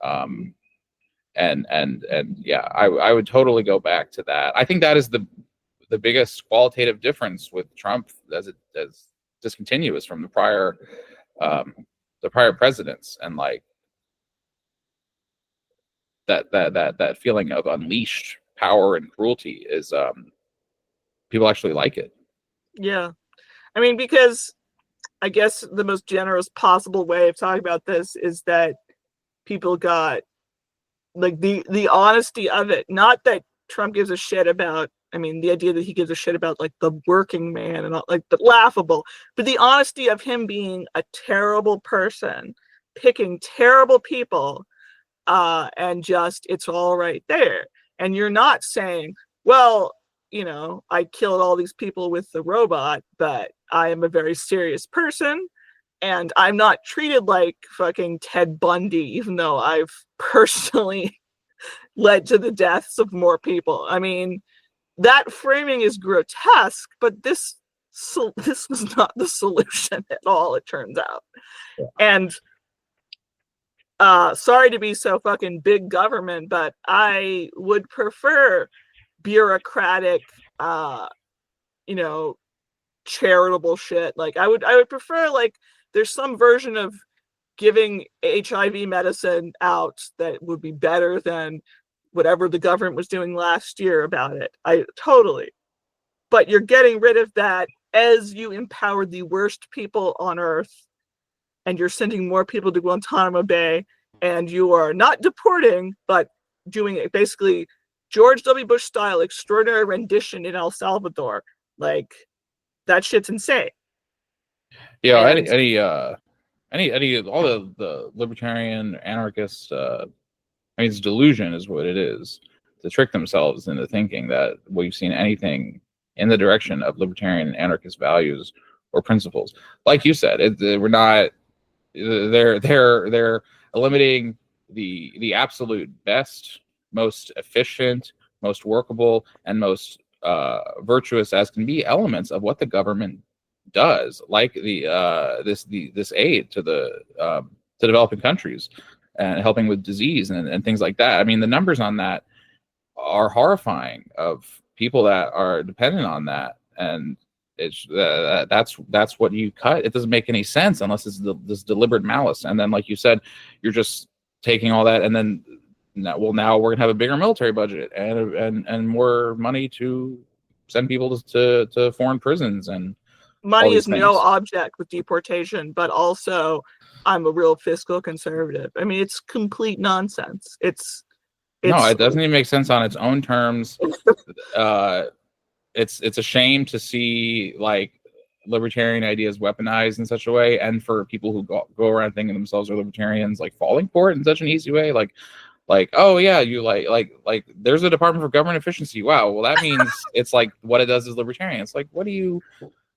Speaker 2: And I would totally go back to that. I think that is the biggest qualitative difference with Trump as discontinuous from the prior presidents, and like that feeling of unleashed power and cruelty is people actually like it.
Speaker 1: Yeah, I mean, because I guess the most generous possible way of talking about this is that people got like the honesty of it. Not that Trump gives a shit about, I mean, the idea that he gives a shit about like the working man and all, like, but laughable, but the honesty of him being a terrible person, picking terrible people, and just, it's all right there. And you're not saying, well, I killed all these people with the robot, but I am a very serious person, and I'm not treated like fucking Ted Bundy, even though I've personally led to the deaths of more people. I mean, that framing is grotesque, but this this was not the solution at all, it turns out.
Speaker 2: Yeah.
Speaker 1: And sorry to be so fucking big government, but I would prefer bureaucratic, charitable shit. Like I would prefer, like, there's some version of giving HIV medicine out that would be better than whatever the government was doing last year about it. I totally. But you're getting rid of that as you empower the worst people on earth, and you're sending more people to Guantanamo Bay, and you are not deporting, but doing it basically George W. Bush style extraordinary rendition in El Salvador. Like, that shit's insane.
Speaker 2: Yeah, any all the libertarian anarchist, it's delusion is what it is, to trick themselves into thinking that we've seen anything in the direction of libertarian and anarchist values or principles. Like you said, we're not. They're eliminating the absolute best, most efficient, most workable, and most virtuous as can be elements of what the government does, like this aid to the developing countries and helping with disease and things like that. I mean, the numbers on that are horrifying, of people that are dependent on that, and it's that's what you cut. It doesn't make any sense unless it's this deliberate malice. And then, like you said, you're just taking all that, and then now we're gonna have a bigger military budget and more money to send people to foreign prisons, and
Speaker 1: money is no object with deportation, but also I'm a real fiscal conservative. I mean, it's complete nonsense. It's
Speaker 2: no, it doesn't even make sense on its own terms. It's a shame to see, like, libertarian ideas weaponized in such a way, and for people who go around thinking themselves are libertarians, like, falling for it in such an easy way. Like, oh yeah, you like there's a Department for Government Efficiency. Wow, well that means it's like what it does is libertarian. It's like, what do you?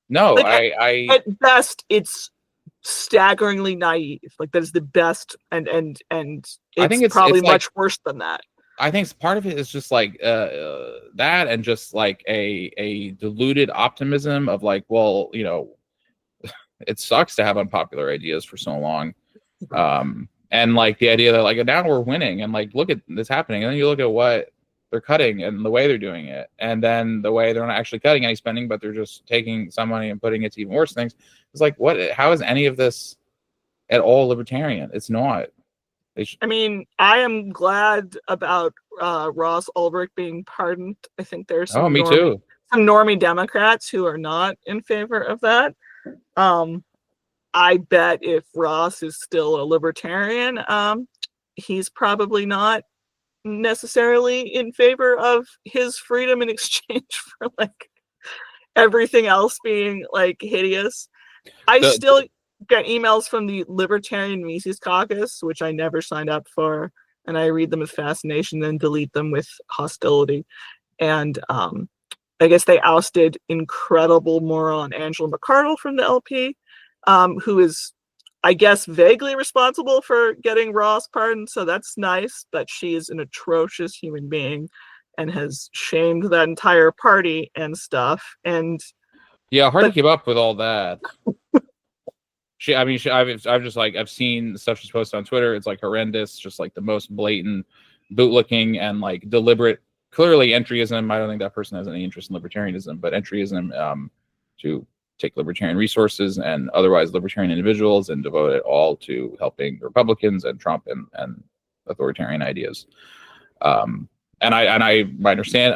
Speaker 2: No,
Speaker 1: like, I at best it's staggeringly naive. Like, that is the best, and it's, I think it's probably much worse than that.
Speaker 2: I think part of it is just like that, and just like a diluted optimism of like, well, it sucks to have unpopular ideas for so long, and like the idea that like now we're winning, and like look at this happening, and then you look at what they're cutting and the way they're doing it, and then the way they're not actually cutting any spending, but they're just taking some money and putting it to even worse things. It's like, what? How is any of this at all libertarian? It's not.
Speaker 1: I mean, I am glad about Ross Ulbricht being pardoned. I think there's some normie Democrats who are not in favor of that. I bet if Ross is still a libertarian, he's probably not necessarily in favor of his freedom in exchange for like everything else being like hideous. I still get emails from the Libertarian Mises Caucus, which I never signed up for, and I read them with fascination, then delete them with hostility. And I guess they ousted incredible moron Angela McArdle from the LP, who is, I guess, vaguely responsible for getting Ross pardoned, so that's nice, but she is an atrocious human being and has shamed that entire party and stuff. And
Speaker 2: yeah, hard to keep up with all that. I've seen the stuff she's posted on Twitter. It's like horrendous, just like the most blatant bootlicking and like deliberate, clearly entryism. I don't think that person has any interest in libertarianism, but entryism to take libertarian resources and otherwise libertarian individuals and devote it all to helping Republicans and Trump and authoritarian ideas. And I understand.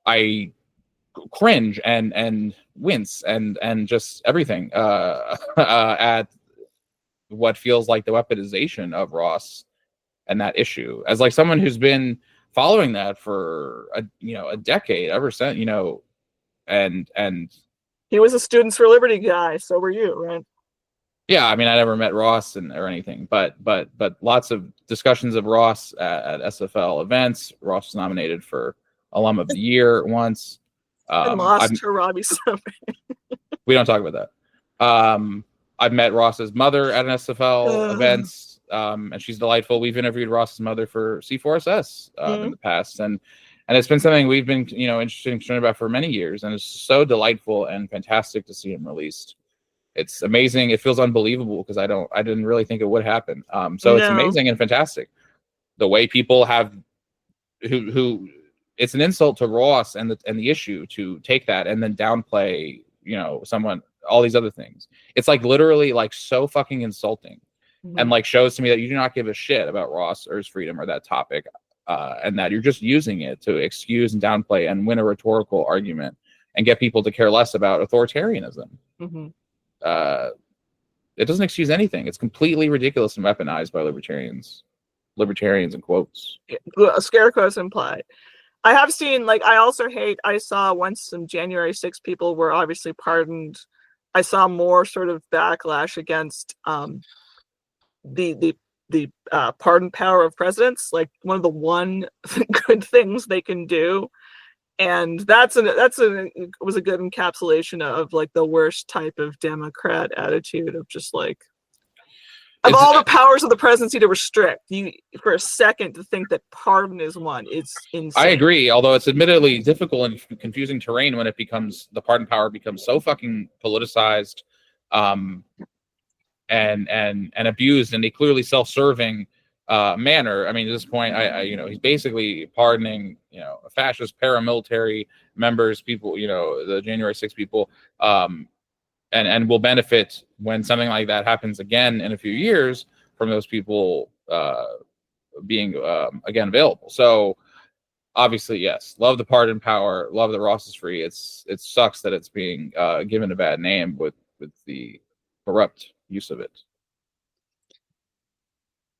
Speaker 2: I cringe and wince and just everything at what feels like the weaponization of Ross and that issue, as like someone who's been following that for a decade, ever since, and
Speaker 1: he was a Students for Liberty guy, so were you, right?
Speaker 2: Yeah, I mean, I never met Ross or anything, but lots of discussions of Ross at SFL events. Ross was nominated for Alum of the Year once.
Speaker 1: And lost to Robbie Sobey.
Speaker 2: We don't talk about that. I've met Ross's mother at an SFL events, and she's delightful. We've interviewed Ross's mother for C4SS in the past, and And it's been something we've been, interested and concerned about for many years. And it's so delightful and fantastic to see him released. It's amazing. It feels unbelievable because I didn't really think it would happen. So it's amazing and fantastic. The way people have who it's an insult to Ross and the issue to take that and then downplay, someone, all these other things. It's like literally like so fucking insulting, and like shows to me that you do not give a shit about Ross or his freedom or that topic, and that you're just using it to excuse and downplay and win a rhetorical argument and get people to care less about authoritarianism. It doesn't excuse anything. It's completely ridiculous and weaponized by libertarians in quotes.
Speaker 1: Scare quotes implied. I have seen, I saw once some January 6 people were obviously pardoned. I saw more sort of backlash against the pardon power of presidents, like one of the one good things they can do. And was a good encapsulation of like the worst type of Democrat attitude of just like, of all the powers of the presidency to restrict, you for a second to think that pardon is one. It's insane.
Speaker 2: I agree, although it's admittedly difficult and confusing terrain when the pardon power becomes so fucking politicized, and abused in a clearly self-serving manner. I mean, at this point, he's basically pardoning, fascist paramilitary members, people, the January 6 people, and will benefit when something like that happens again in a few years from those people being again available. So obviously, yes, love the pardon power, love that Ross is free. It sucks that it's being given a bad name with the corrupt use of it.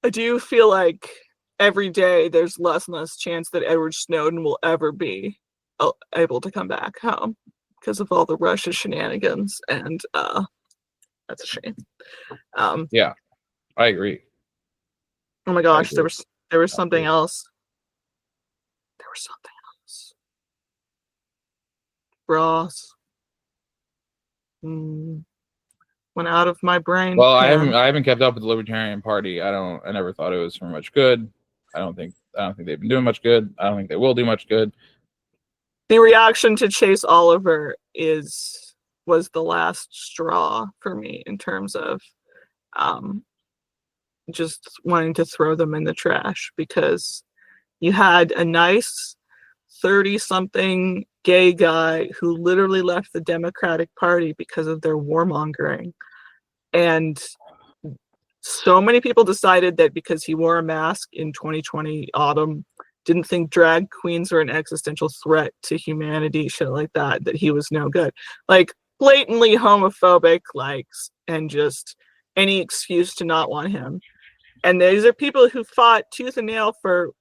Speaker 1: I do feel like every day there's less and less chance that Edward Snowden will ever be able to come back home because of all the Russia shenanigans, and that's a shame.
Speaker 2: Yeah, I agree.
Speaker 1: Oh my gosh, there was something else. There was something else. Ross. Went out of my brain.
Speaker 2: Well, I haven't kept up with the Libertarian Party. I never thought it was for much good. I don't think they've been doing much good. I don't think they will do much good.
Speaker 1: The reaction to Chase Oliver was the last straw for me in terms of just wanting to throw them in the trash, because you had a nice 30-something gay guy who literally left the Democratic Party because of their warmongering. And so many people decided that because he wore a mask in 2020 autumn, didn't think drag queens were an existential threat to humanity, shit like that he was no good. Like, blatantly homophobic, and just any excuse to not want him. And these are people who fought tooth and nail for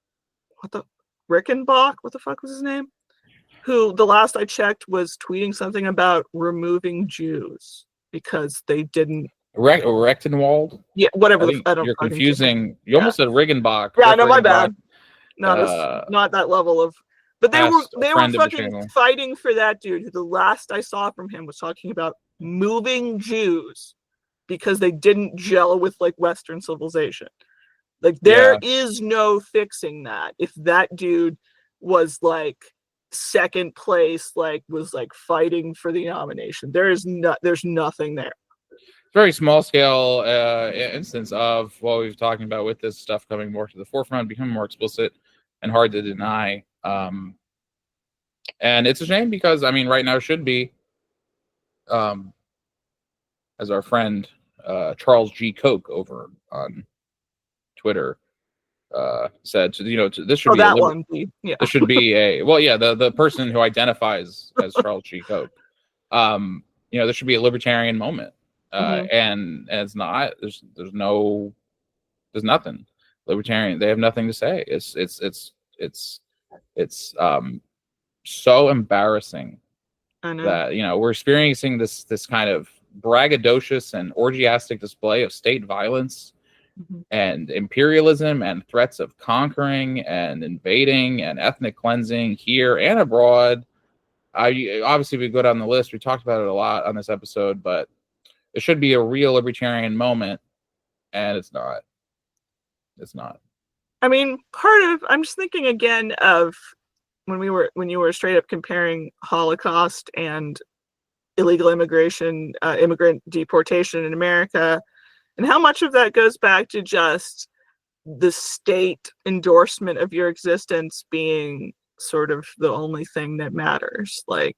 Speaker 1: Rickenbach? What the fuck was his name? Who, the last I checked, was tweeting something about removing Jews because they didn't.
Speaker 2: Rechtenwald?
Speaker 1: Yeah, whatever.
Speaker 2: I don't. You're confusing. You almost said Riggenbach.
Speaker 1: Yeah, no, my bad. No, not that level of. But they were fucking fighting for that dude. The last I saw from him was talking about moving Jews because they didn't gel with Western civilization. There is no fixing that. If that dude was second place, was fighting for the nomination, there's nothing there.
Speaker 2: Very small scale instance of what we've talking about with this stuff coming more to the forefront, becoming more explicit and hard to deny. And it's a shame because right now should be, as our friend Charles G. Koch over on Twitter said, this should this should be the person who identifies as Charles G. Koch. This should be a libertarian moment. And it's not. There's nothing libertarian. They have nothing to say. It's so embarrassing that we're experiencing this kind of braggadocious and orgiastic display of state violence and imperialism and threats of conquering and invading and ethnic cleansing here and abroad. Obviously, we go down the list. We talked about it a lot on this episode, but it should be a real libertarian moment, and it's not. It's not.
Speaker 1: I'm just thinking again of when you were straight up comparing Holocaust and illegal immigration, immigrant deportation in America, and how much of that goes back to just the state endorsement of your existence being sort of the only thing that matters. Like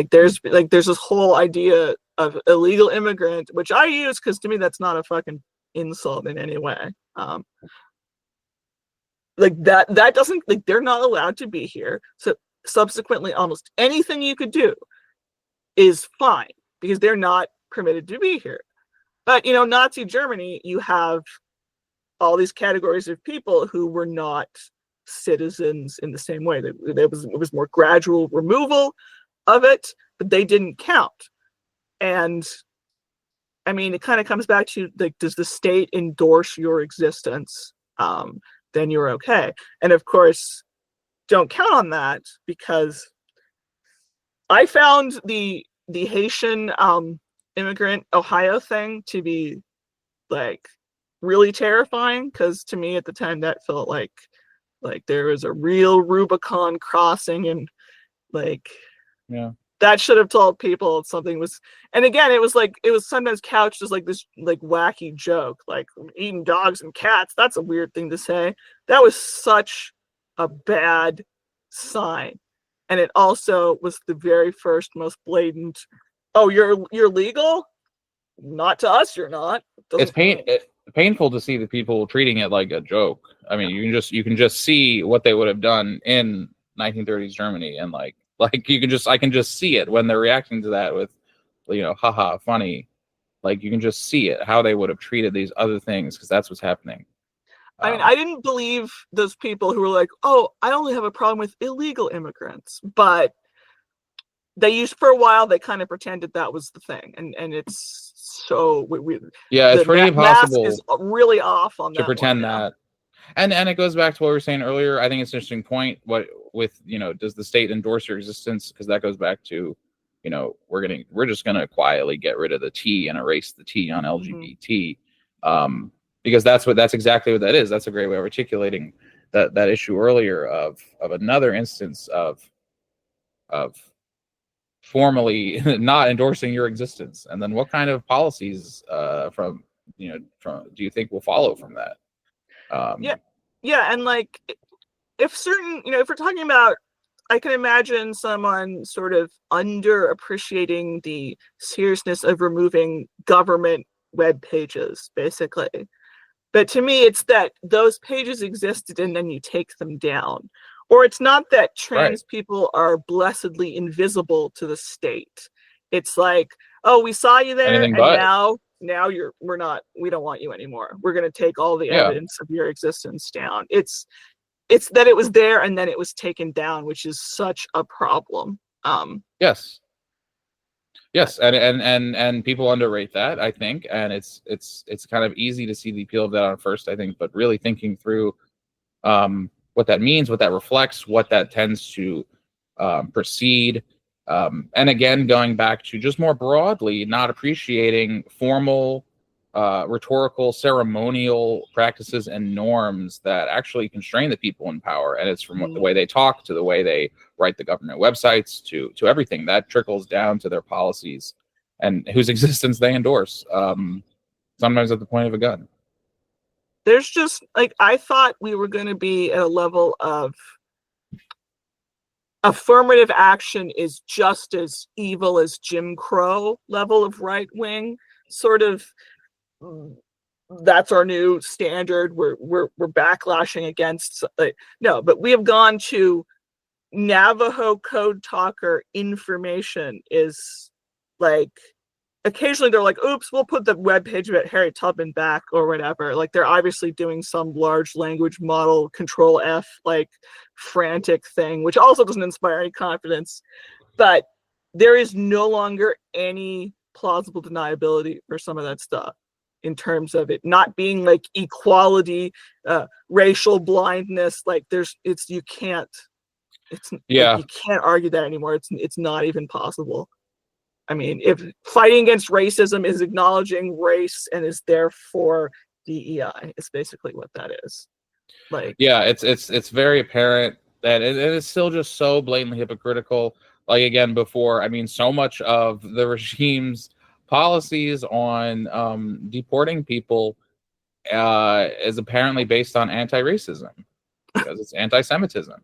Speaker 1: there's this whole idea of illegal immigrant, which I use because to me that's not a fucking insult in any way. Like that doesn't, like, they're not allowed to be here. So subsequently, almost anything you could do is fine because they're not permitted to be here. But Nazi Germany, you have all these categories of people who were not citizens in the same way. It was more gradual removal of it, but they didn't count. And I mean, it kind of comes back to, like, does the state endorse your existence? Then you're okay. And of course, don't count on that, because I found the Haitian immigrant Ohio thing to be, like, really terrifying, because to me at the time that felt like there was a real Rubicon crossing, and like,
Speaker 2: yeah,
Speaker 1: that should have told people something was. And again, it was sometimes couched as like this like wacky joke, like eating dogs and cats. That's a weird thing to say. That was such a bad sign. And it also was the very first most blatant, oh, you're legal? Not to us, you're not.
Speaker 2: It's painful to see the people treating it like a joke. I mean, you can just see what they would have done in 1930s Germany, and like I can just see it when they're reacting to that with, haha, funny. Like, you can just see it, how they would have treated these other things, because that's what's happening.
Speaker 1: I mean, I didn't believe those people who were like, oh, I only have a problem with illegal immigrants, but they used, for a while, they kind of pretended that was the thing, and it's so
Speaker 2: it's pretty impossible.
Speaker 1: Mask is really off on
Speaker 2: to
Speaker 1: that
Speaker 2: pretend
Speaker 1: one, yeah.
Speaker 2: that. And it goes back to what we were saying earlier. I think it's an interesting point. What with, does the state endorse your existence? Because that goes back to, we're just gonna quietly get rid of the T and erase the T on LGBT. Because that's exactly what that is. That's a great way of articulating that issue earlier of another instance of formally not endorsing your existence. And then what kind of policies do you think will follow from that?
Speaker 1: And like, if we're talking about, I can imagine someone sort of underappreciating the seriousness of removing government web pages, basically. But to me, it's that those pages existed and then you take them down. Or it's not that trans people are blessedly invisible to the state. It's like, oh, we saw you there, and now we don't want you anymore. We're going to take all the evidence of your existence down. It's that it was there and then it was taken down, which is such a problem.
Speaker 2: Yes, and people underrate that, I think, and it's kind of easy to see the appeal of that on first, I think, but really thinking through what that means, what that reflects, what that tends to precede. And again, going back to just more broadly, not appreciating formal, rhetorical, ceremonial practices and norms that actually constrain the people in power. And it's from the way they talk, to the way they write the government websites, to everything that trickles down to their policies and whose existence they endorse, sometimes at the point of a gun.
Speaker 1: There's just, like, I thought we were going to be at a level of affirmative action is just as evil as Jim Crow level of right wing, sort of. That's our new standard. We're backlashing against. No, but we have gone to Navajo code talker information is like, occasionally they're like, oops, we'll put the webpage about Harry Tubman back or whatever. Like, they're obviously doing some large language model control F, like, frantic thing, which also doesn't inspire any confidence. But there is no longer any plausible deniability for some of that stuff, in terms of it not being like equality, racial blindness. Like, you can't argue that anymore. It's not even possible. I mean, if fighting against racism is acknowledging race and is therefore DEI, it's basically what that is. Like,
Speaker 2: yeah, it's very apparent that it is still just so blatantly hypocritical. Like, again, before, I mean, so much of the regime's policies on deporting people is apparently based on anti-racism because it's anti-Semitism.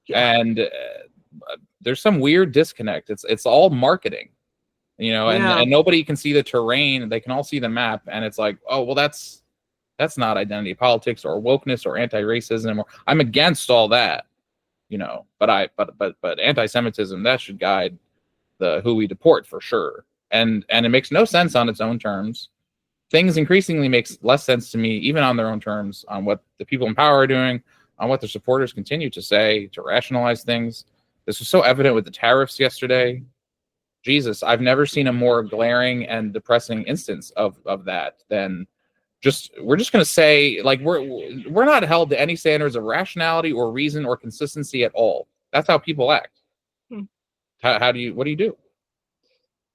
Speaker 1: Yeah.
Speaker 2: And there's some weird disconnect. It's all marketing, and nobody can see the terrain. They can all see the map, and it's like, oh, well, that's not identity politics or wokeness or anti-racism. Or I'm against all that, but anti-Semitism, that should guide who we deport for sure. And it makes no sense on its own terms. Things increasingly makes less sense to me, even on their own terms, on what the people in power are doing, on what their supporters continue to say, to rationalize things. This was so evident with the tariffs yesterday. Jesus, I've never seen a more glaring and depressing instance of that than we're just going to say, like, we're not held to any standards of rationality or reason or consistency at all. That's how people act. What do you do?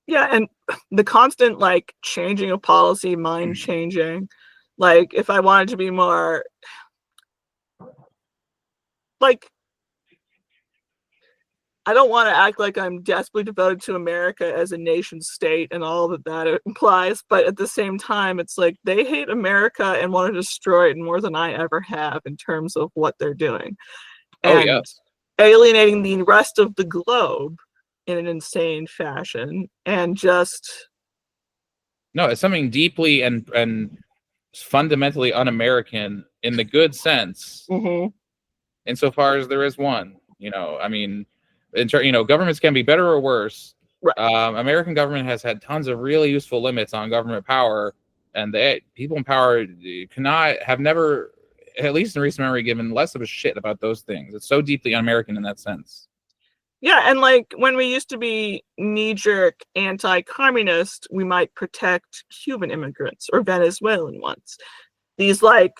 Speaker 1: Yeah, and the constant, like, changing of policy, mind changing. Like, if I wanted to be more, like, I don't want to act like I'm desperately devoted to America as a nation state and all that implies, but at the same time, it's like they hate America and want to destroy it more than I ever have in terms of what they're doing. And alienating the rest of the globe in an insane fashion, and just
Speaker 2: it's something deeply and fundamentally un-American in the good sense, insofar as there is one. I mean, governments can be better or worse. Right. American government has had tons of really useful limits on government power, and people in power have never, at least in recent memory, given less of a shit about those things. It's so deeply un-American in that sense.
Speaker 1: Yeah, and like when we used to be knee-jerk anti-communist, we might protect Cuban immigrants or Venezuelan ones. These like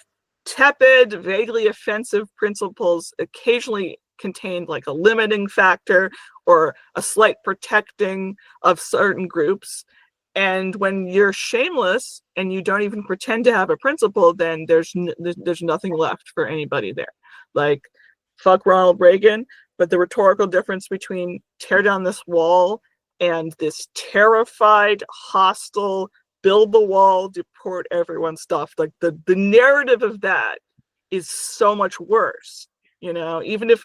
Speaker 1: tepid, vaguely offensive principles occasionally contained like a limiting factor or a slight protecting of certain groups. And when you're shameless and you don't even pretend to have a principle, then there's nothing left for anybody there. Like, fuck Ronald Reagan. But the rhetorical difference between tear down this wall and this terrified, hostile, build the wall, deport everyone stuff, like the narrative of that is so much worse. Even if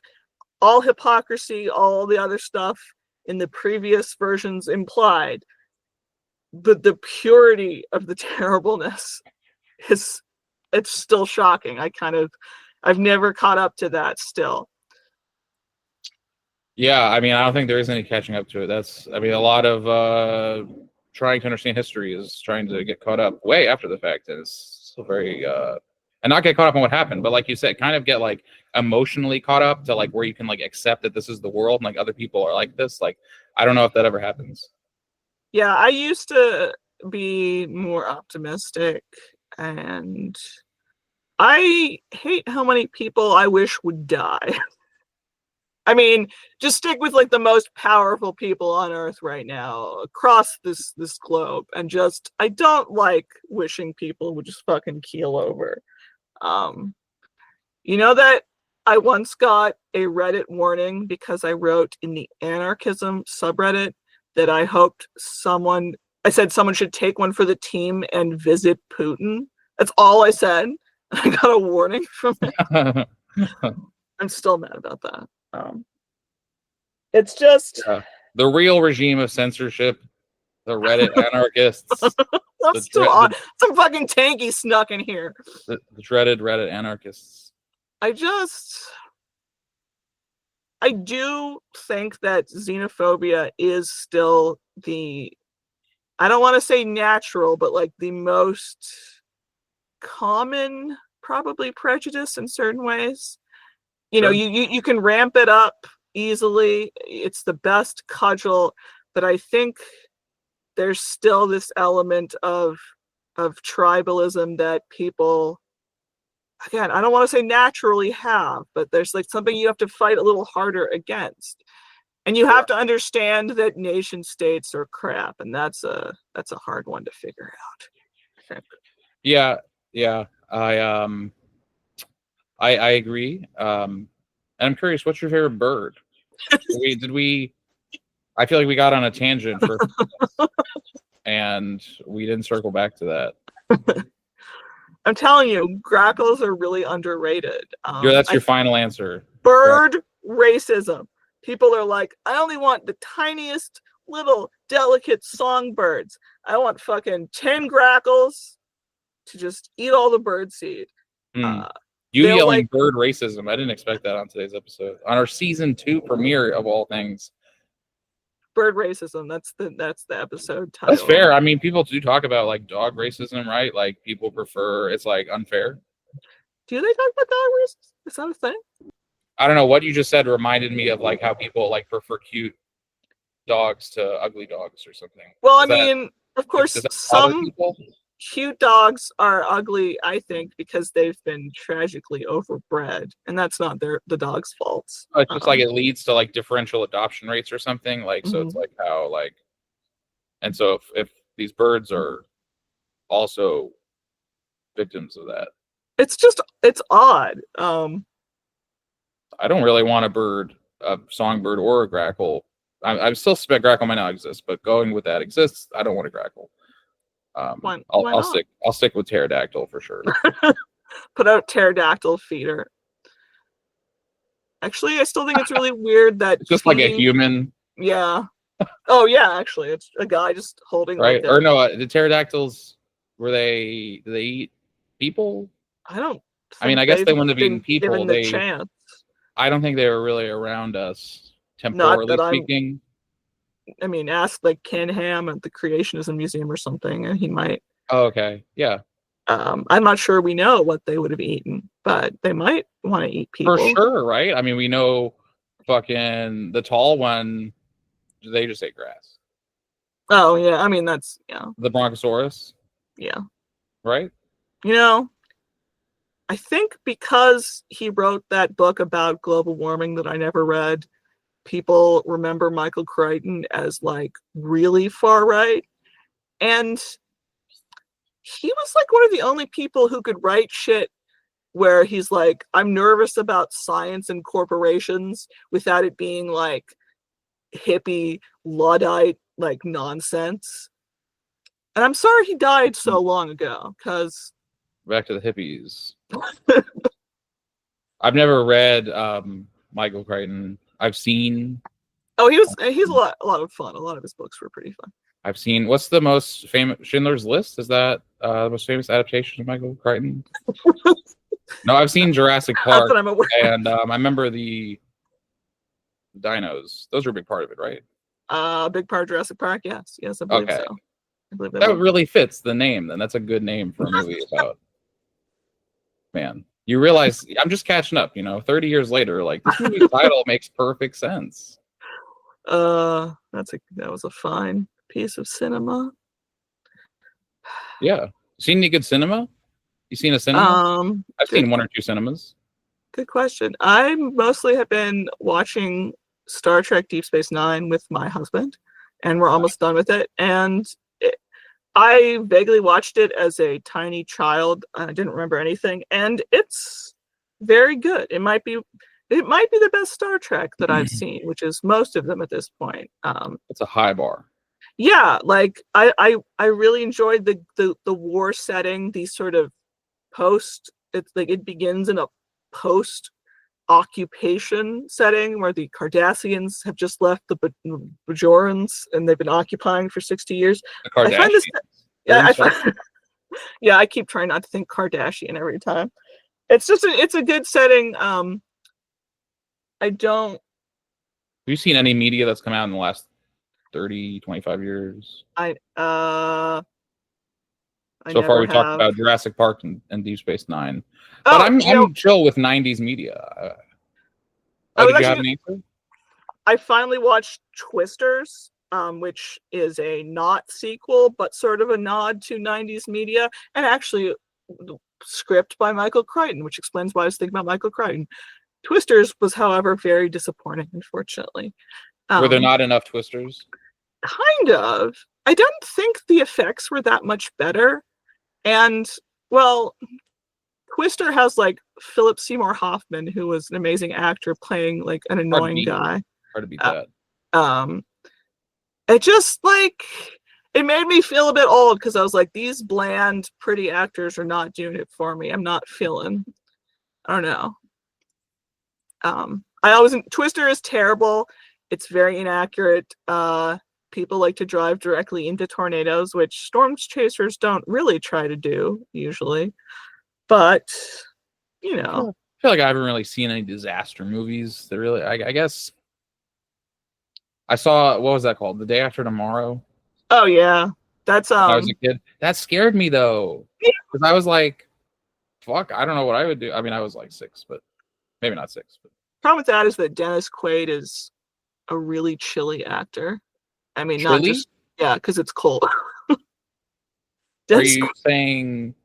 Speaker 1: all hypocrisy, all the other stuff in the previous versions implied, the purity of the terribleness it's still shocking. I've never caught up to that still.
Speaker 2: Yeah, I mean, I don't think there is any catching up to it. A lot of trying to understand history is trying to get caught up way after the fact. And it's still very, and not get caught up on what happened, but like you said, kind of get like emotionally caught up to like where you can like accept that this is the world and like other people are like this. Like, I don't know if that ever happens.
Speaker 1: Yeah, I used to be more optimistic, and I hate how many people I wish would die. I mean, just stick with like the most powerful people on Earth right now across this globe, and just I don't like wishing people would just fucking keel over. That I once got a Reddit warning because I wrote in the anarchism subreddit that I hoped someone should take one for the team and visit Putin. That's all I said. I got a warning from it. I'm still mad about that. It's just
Speaker 2: the real regime of censorship, the Reddit anarchists.
Speaker 1: Some fucking tanky snuck in here.
Speaker 2: The dreaded Reddit anarchists.
Speaker 1: I do think that xenophobia is still I don't want to say natural, but like the most common, probably, prejudice in certain ways. You can ramp it up easily. It's the best cudgel, but I think there's still this element of tribalism that people, again, I don't want to say naturally have, but there's like something you have to fight a little harder against. And you have to understand that nation states are crap, and that's a hard one to figure out.
Speaker 2: Yeah. I agree. And I'm curious, what's your favorite bird? Did we? I feel like we got on a tangent for, and we didn't circle back to that.
Speaker 1: I'm telling you, grackles are really underrated.
Speaker 2: That's your final answer.
Speaker 1: Bird racism. People are like, I only want the tiniest little delicate songbirds. I want fucking 10 grackles to just eat all the bird seed.
Speaker 2: You yelling like, bird racism. I didn't expect that on today's episode. On our season 2 premiere of all things.
Speaker 1: Bird racism. That's the episode title.
Speaker 2: That's fair. I mean, people do talk about like dog racism, right? Like people prefer, it's like unfair.
Speaker 1: Do they talk about dog racism? Is that a thing?
Speaker 2: I don't know. What you just said reminded me of like how people like prefer cute dogs to ugly dogs or something.
Speaker 1: Well, I mean, of course, some cute dogs are ugly, I think, because they've been tragically overbred, and that's not the dog's faults.
Speaker 2: It's just like it leads to like differential adoption rates or something. Like, so it's like how like, and so if these birds are also victims of that,
Speaker 1: it's odd.
Speaker 2: I don't really want a songbird or a grackle. I'm still suspect grackle might not exist, but going with that exists, I don't want a grackle. I'll stick with pterodactyl for sure.
Speaker 1: Put out pterodactyl feeder. Actually, I still think it's really weird that
Speaker 2: it's just like a human.
Speaker 1: Yeah. Oh yeah, actually, it's a guy just holding.
Speaker 2: Right or no? The pterodactyls do they eat people?
Speaker 1: I don't.
Speaker 2: I mean, I guess they wouldn't have eaten people.
Speaker 1: Given the chance.
Speaker 2: I don't think they were really around us temporally speaking.
Speaker 1: I mean, ask like Ken Ham at the Creationism Museum or something, and he might.
Speaker 2: Oh, okay. Yeah.
Speaker 1: I'm not sure we know what they would have eaten, but they might want to eat people.
Speaker 2: For sure, right? I mean, we know fucking the tall one, they just ate grass.
Speaker 1: Oh, yeah. I mean, that's, yeah.
Speaker 2: The Brontosaurus?
Speaker 1: Yeah.
Speaker 2: Right?
Speaker 1: You know, I think because he wrote that book about global warming that I never read, people remember Michael Crichton as like really far right. And he was like one of the only people who could write shit where he's like, I'm nervous about science and corporations without it being like hippie, Luddite, like nonsense. And I'm sorry he died so long ago, because
Speaker 2: back to the hippies. I've never read Michael Crichton. I've seen.
Speaker 1: Oh, he's a lot of fun. A lot of his books were pretty fun.
Speaker 2: I've seen. What's the most famous? Schindler's List? Is that the most famous adaptation of Michael Crichton? No, I've seen Jurassic Park.
Speaker 1: That's what I'm aware.
Speaker 2: And I remember the dinos. Those were a big part of it, right?
Speaker 1: A big part of Jurassic Park. Yes, I believe so. I believe
Speaker 2: that really fits the name. Then that's a good name for a movie about. Man, you realize I'm just catching up. 30 years later, like this movie's title makes perfect sense.
Speaker 1: That was a fine piece of cinema.
Speaker 2: Yeah, seen any good cinema? You seen a cinema? I've seen one or two cinemas.
Speaker 1: Good question. I mostly have been watching Star Trek Deep Space Nine with my husband, and we're almost done with it. And I vaguely watched it as a tiny child. I didn't remember anything, and it's very good. It might be the best Star Trek that I've seen, which is most of them at this point.
Speaker 2: It's a high bar.
Speaker 1: Yeah, like I really enjoyed the war setting. These sort of it's like it begins in a post occupation setting where the Cardassians have just left the Bajorans and they've been occupying for 60 years.
Speaker 2: The Kardashians.
Speaker 1: I keep trying not to think Kardashian every time. It's just it's a good setting. Have
Speaker 2: you seen any media that's come out in the last 30, 25 years? So far, we talked about Jurassic Park and Deep Space Nine. But I'm chill with 90s media. Did you have an answer?
Speaker 1: I finally watched Twisters, which is a not sequel, but sort of a nod to 90s media, and actually script by Michael Crichton, which explains why I was thinking about Michael Crichton. Twisters was, however, very disappointing, unfortunately.
Speaker 2: Were there not enough Twisters?
Speaker 1: Kind of. I don't think the effects were that much better. And, well, Twister has like Philip Seymour Hoffman, who was an amazing actor playing like an annoying guy.
Speaker 2: Hard to beat that.
Speaker 1: It just like it made me feel a bit old because I was like, these bland, pretty actors are not doing it for me. I'm not feeling. I don't know. Twister is terrible. It's very inaccurate. People like to drive directly into tornadoes, which storm chasers don't really try to do usually. But you know,
Speaker 2: I feel like I haven't really seen any disaster movies that really. I guess I saw, what was that called? The Day After Tomorrow.
Speaker 1: Oh yeah, that's
Speaker 2: when I was a kid. That scared me though, because I was like, "Fuck, I don't know what I would do." I mean, I was like 6, but maybe not 6. But
Speaker 1: problem with that is that Dennis Quaid is a really chilly actor. I mean,
Speaker 2: chilly?
Speaker 1: Not just because it's cold.
Speaker 2: Are you saying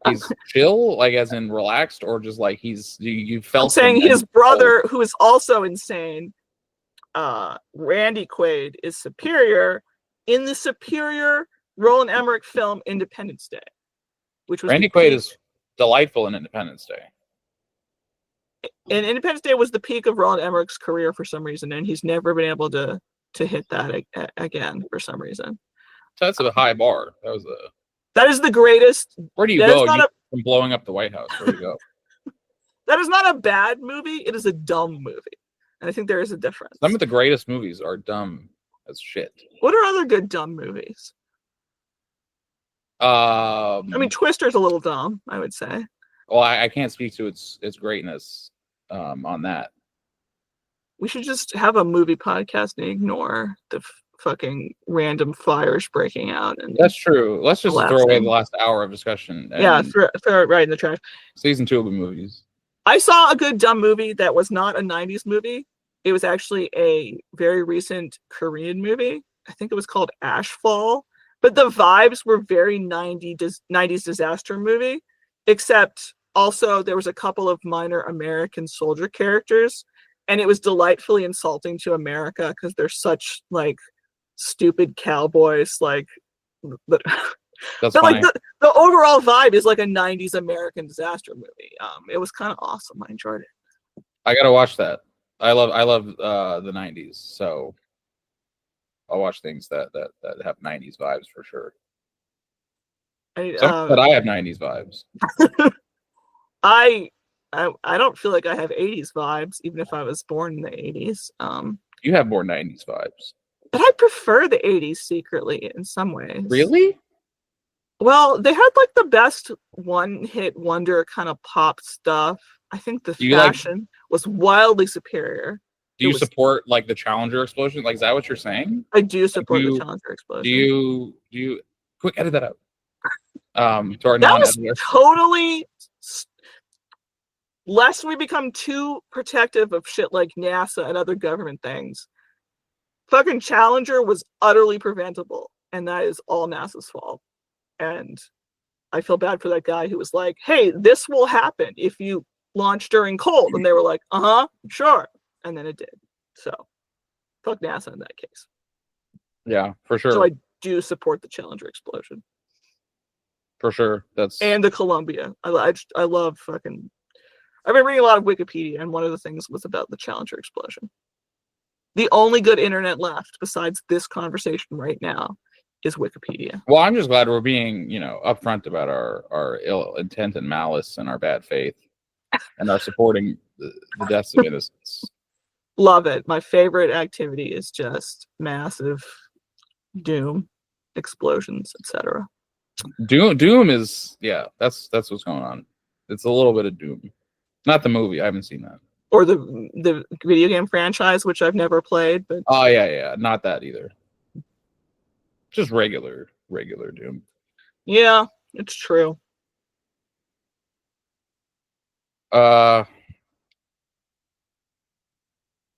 Speaker 2: he's chill, like as in relaxed, or just like you felt?
Speaker 1: I'm saying his brother, who is also insane, Randy Quaid, is superior in the superior Roland Emmerich film Independence Day, which was
Speaker 2: Randy Quaid is delightful in Independence Day.
Speaker 1: And Independence Day was the peak of Roland Emmerich's career for some reason, and he's never been able to hit that again for some reason.
Speaker 2: So that's a high bar.
Speaker 1: That is the greatest.
Speaker 2: Where do you go from blowing up the White House? Where do you go?
Speaker 1: That is not a bad movie. It is a dumb movie. And I think there is a difference.
Speaker 2: Some of the greatest movies are dumb as shit.
Speaker 1: What are other good dumb movies? I mean, Twister's a little dumb, I would say.
Speaker 2: Well, I can't speak to its greatness on that.
Speaker 1: We should just have a movie podcast and ignore the fucking random fires breaking out. And
Speaker 2: that's true. Let's just throw away the last hour of discussion.
Speaker 1: Yeah, throw it right in the trash.
Speaker 2: Season 2 of the movies.
Speaker 1: I saw a good dumb movie that was not a 90s movie. It was actually a very recent Korean movie. I think it was called Ashfall. But the vibes were very 90s disaster movie, except also there was a couple of minor American soldier characters. And it was delightfully insulting to America because they're such like stupid cowboys. Like, but like the overall vibe is like a 90s American disaster movie. It was kind of awesome. I enjoyed it.
Speaker 2: I gotta watch that. I love the 90s, so I'll watch things that have 90s vibes for sure. But I have 90s vibes.
Speaker 1: I don't feel like I have 80s vibes, even if I was born in the 80s.
Speaker 2: You have more 90s vibes.
Speaker 1: But I prefer the 80s secretly in some ways.
Speaker 2: Really?
Speaker 1: Well, they had like the best one-hit wonder kind of pop stuff. I think the fashion was wildly superior.
Speaker 2: Do you support like the Challenger explosion? Like, is that what you're saying?
Speaker 1: I do support the Challenger explosion.
Speaker 2: Do you quick edit that out? To our
Speaker 1: that was totally. Lest we become too protective of shit like NASA and other government things, fucking Challenger was utterly preventable, and that is all NASA's fault. And I feel bad for that guy who was like, hey, this will happen if you launch during cold. And they were like, sure. And then it did. So fuck NASA in that case.
Speaker 2: Yeah, for sure.
Speaker 1: So I do support the Challenger explosion.
Speaker 2: For sure.
Speaker 1: And the Columbia. I love fucking... I've been reading a lot of Wikipedia, and one of the things was about the Challenger explosion. The only good internet left, besides this conversation right now, is Wikipedia.
Speaker 2: Well, I'm just glad we're being, upfront about our ill intent and malice and our bad faith, and our supporting the deaths of innocents.
Speaker 1: Love it. My favorite activity is just massive doom, explosions, etc.
Speaker 2: Doom is, that's what's going on. It's a little bit of Doom. Not the movie. I haven't seen that.
Speaker 1: Or the video game franchise, which I've never played. But
Speaker 2: oh yeah, not that either. Just regular Doom.
Speaker 1: Yeah, it's true.
Speaker 2: Well,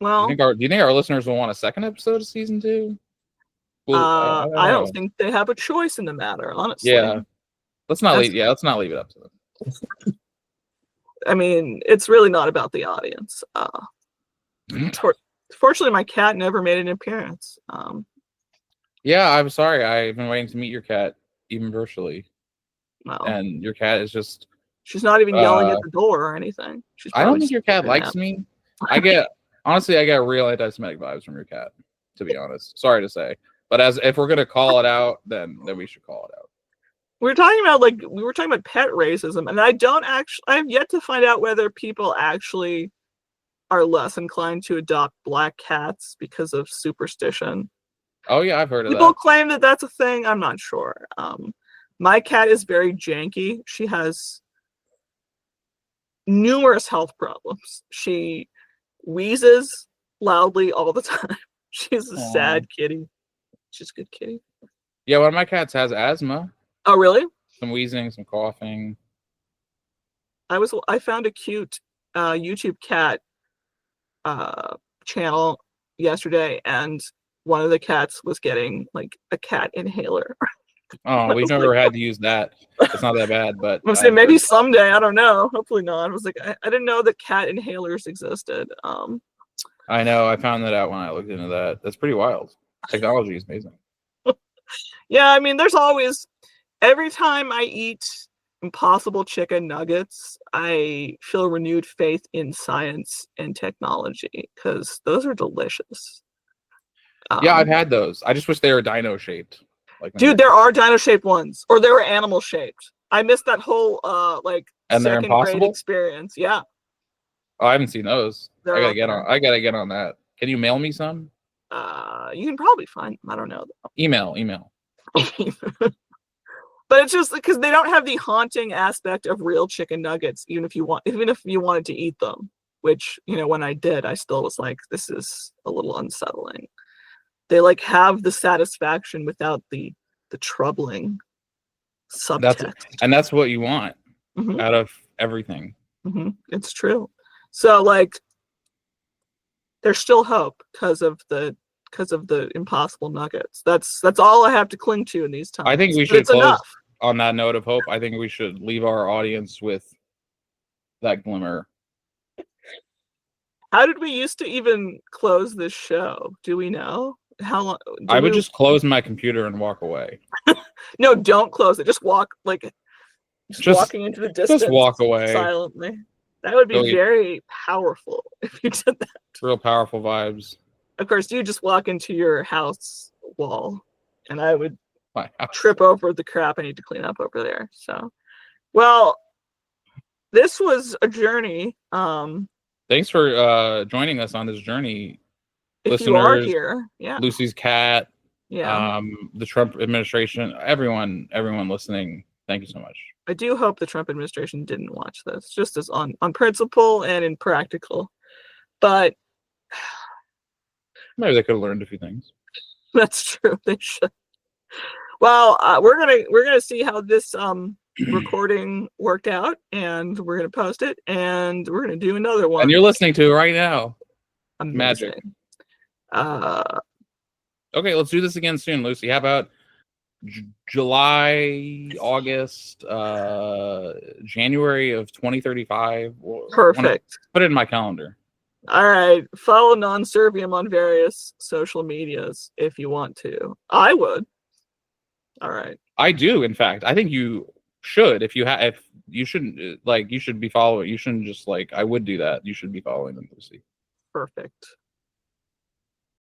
Speaker 1: do
Speaker 2: you think our listeners will want a second episode of season 2?
Speaker 1: Well, I don't think they have a choice in the matter, honestly.
Speaker 2: Yeah. Let's not leave it up to them.
Speaker 1: I mean, it's really not about the audience. Fortunately, my cat never made an appearance.
Speaker 2: Yeah, I'm sorry. I've been waiting to meet your cat, even virtually.
Speaker 1: Well,
Speaker 2: and your cat is just.
Speaker 1: she's not even yelling at the door or anything. She's
Speaker 2: I don't
Speaker 1: probably
Speaker 2: think your
Speaker 1: just
Speaker 2: cat
Speaker 1: taking a
Speaker 2: likes
Speaker 1: nap.
Speaker 2: me. Honestly, I get real anti-Semitic vibes from your cat. To be honest, sorry to say, but if we're gonna call it out, then we should call it out.
Speaker 1: We were talking about pet racism, and I have yet to find out whether people actually are less inclined to adopt black cats because of superstition.
Speaker 2: Oh yeah, I've heard of
Speaker 1: People
Speaker 2: that.
Speaker 1: claim that that's a thing. I'm not sure. My cat is very janky. She has numerous health problems. She wheezes loudly all the time. She's a sad kitty. She's a good kitty.
Speaker 2: Yeah, one of my cats has asthma.
Speaker 1: Oh, really?
Speaker 2: Some wheezing, some coughing.
Speaker 1: I found a cute YouTube cat channel yesterday, and one of the cats was getting like a cat inhaler.
Speaker 2: Oh, we've never had to use that. It's not that bad, but
Speaker 1: I was saying maybe someday. I don't know. Hopefully not. I was like, I didn't know that cat inhalers existed.
Speaker 2: I know. I found that out when I looked into that. That's pretty wild. Technology is amazing.
Speaker 1: Yeah, I mean, there's always, every time I eat Impossible chicken nuggets, I feel renewed faith in science and technology because those are delicious.
Speaker 2: Yeah, I've had those. I just wish they were dino shaped.
Speaker 1: Dude, there are dino shaped ones, or they were animal shaped. I missed that whole
Speaker 2: and they're
Speaker 1: second grade
Speaker 2: impossible
Speaker 1: experience. Yeah.
Speaker 2: Oh, I haven't seen those.
Speaker 1: They're
Speaker 2: I gotta get on that. Can you mail me some?
Speaker 1: You can probably find them. I don't know.
Speaker 2: Email.
Speaker 1: But it's just because they don't have the haunting aspect of real chicken nuggets, even if you wanted to eat them, which, when I did, I still was like, this is a little unsettling. They have the satisfaction without the troubling subtext.
Speaker 2: That's what you want
Speaker 1: mm-hmm.
Speaker 2: out of everything.
Speaker 1: Mm-hmm. It's true. So there's still hope because of the Impossible nuggets. That's all I have to cling to in these times.
Speaker 2: I think we should close on that note of hope. I think we should leave our audience with that glimmer.
Speaker 1: How did we used to even close this show? Do we know? How long?
Speaker 2: I would just close my computer and walk away.
Speaker 1: No, don't close it. Just walk, just walking into the distance.
Speaker 2: Just walk away
Speaker 1: silently. That would be very powerful if you did that.
Speaker 2: Real powerful vibes.
Speaker 1: Of course, you just walk into your house wall, and I would trip over the crap I need to clean up over there. So, well, this was a journey.
Speaker 2: Thanks for joining us on this journey.
Speaker 1: If
Speaker 2: listeners,
Speaker 1: you are here, yeah.
Speaker 2: Lucy's cat,
Speaker 1: yeah.
Speaker 2: The Trump administration, everyone listening, thank you so much.
Speaker 1: I do hope the Trump administration didn't watch this, just as on principle and in practical. But
Speaker 2: maybe they could have learned a few things.
Speaker 1: That's true. They should. Well, we're gonna see how this recording worked out, and we're gonna post it, and we're gonna do another one.
Speaker 2: And you're listening to it right now.
Speaker 1: Amazing.
Speaker 2: Magic. Okay, let's do this again soon, Lucy. How about July, August, January of 2035?
Speaker 1: Perfect.
Speaker 2: Put it in my calendar.
Speaker 1: All right. Follow Non-Serviam on various social medias if you want to. I would. All right.
Speaker 2: I do, in fact. I think you should. If you shouldn't, you should be following. You shouldn't just I would do that. You should be following them, Lucy.
Speaker 1: Perfect.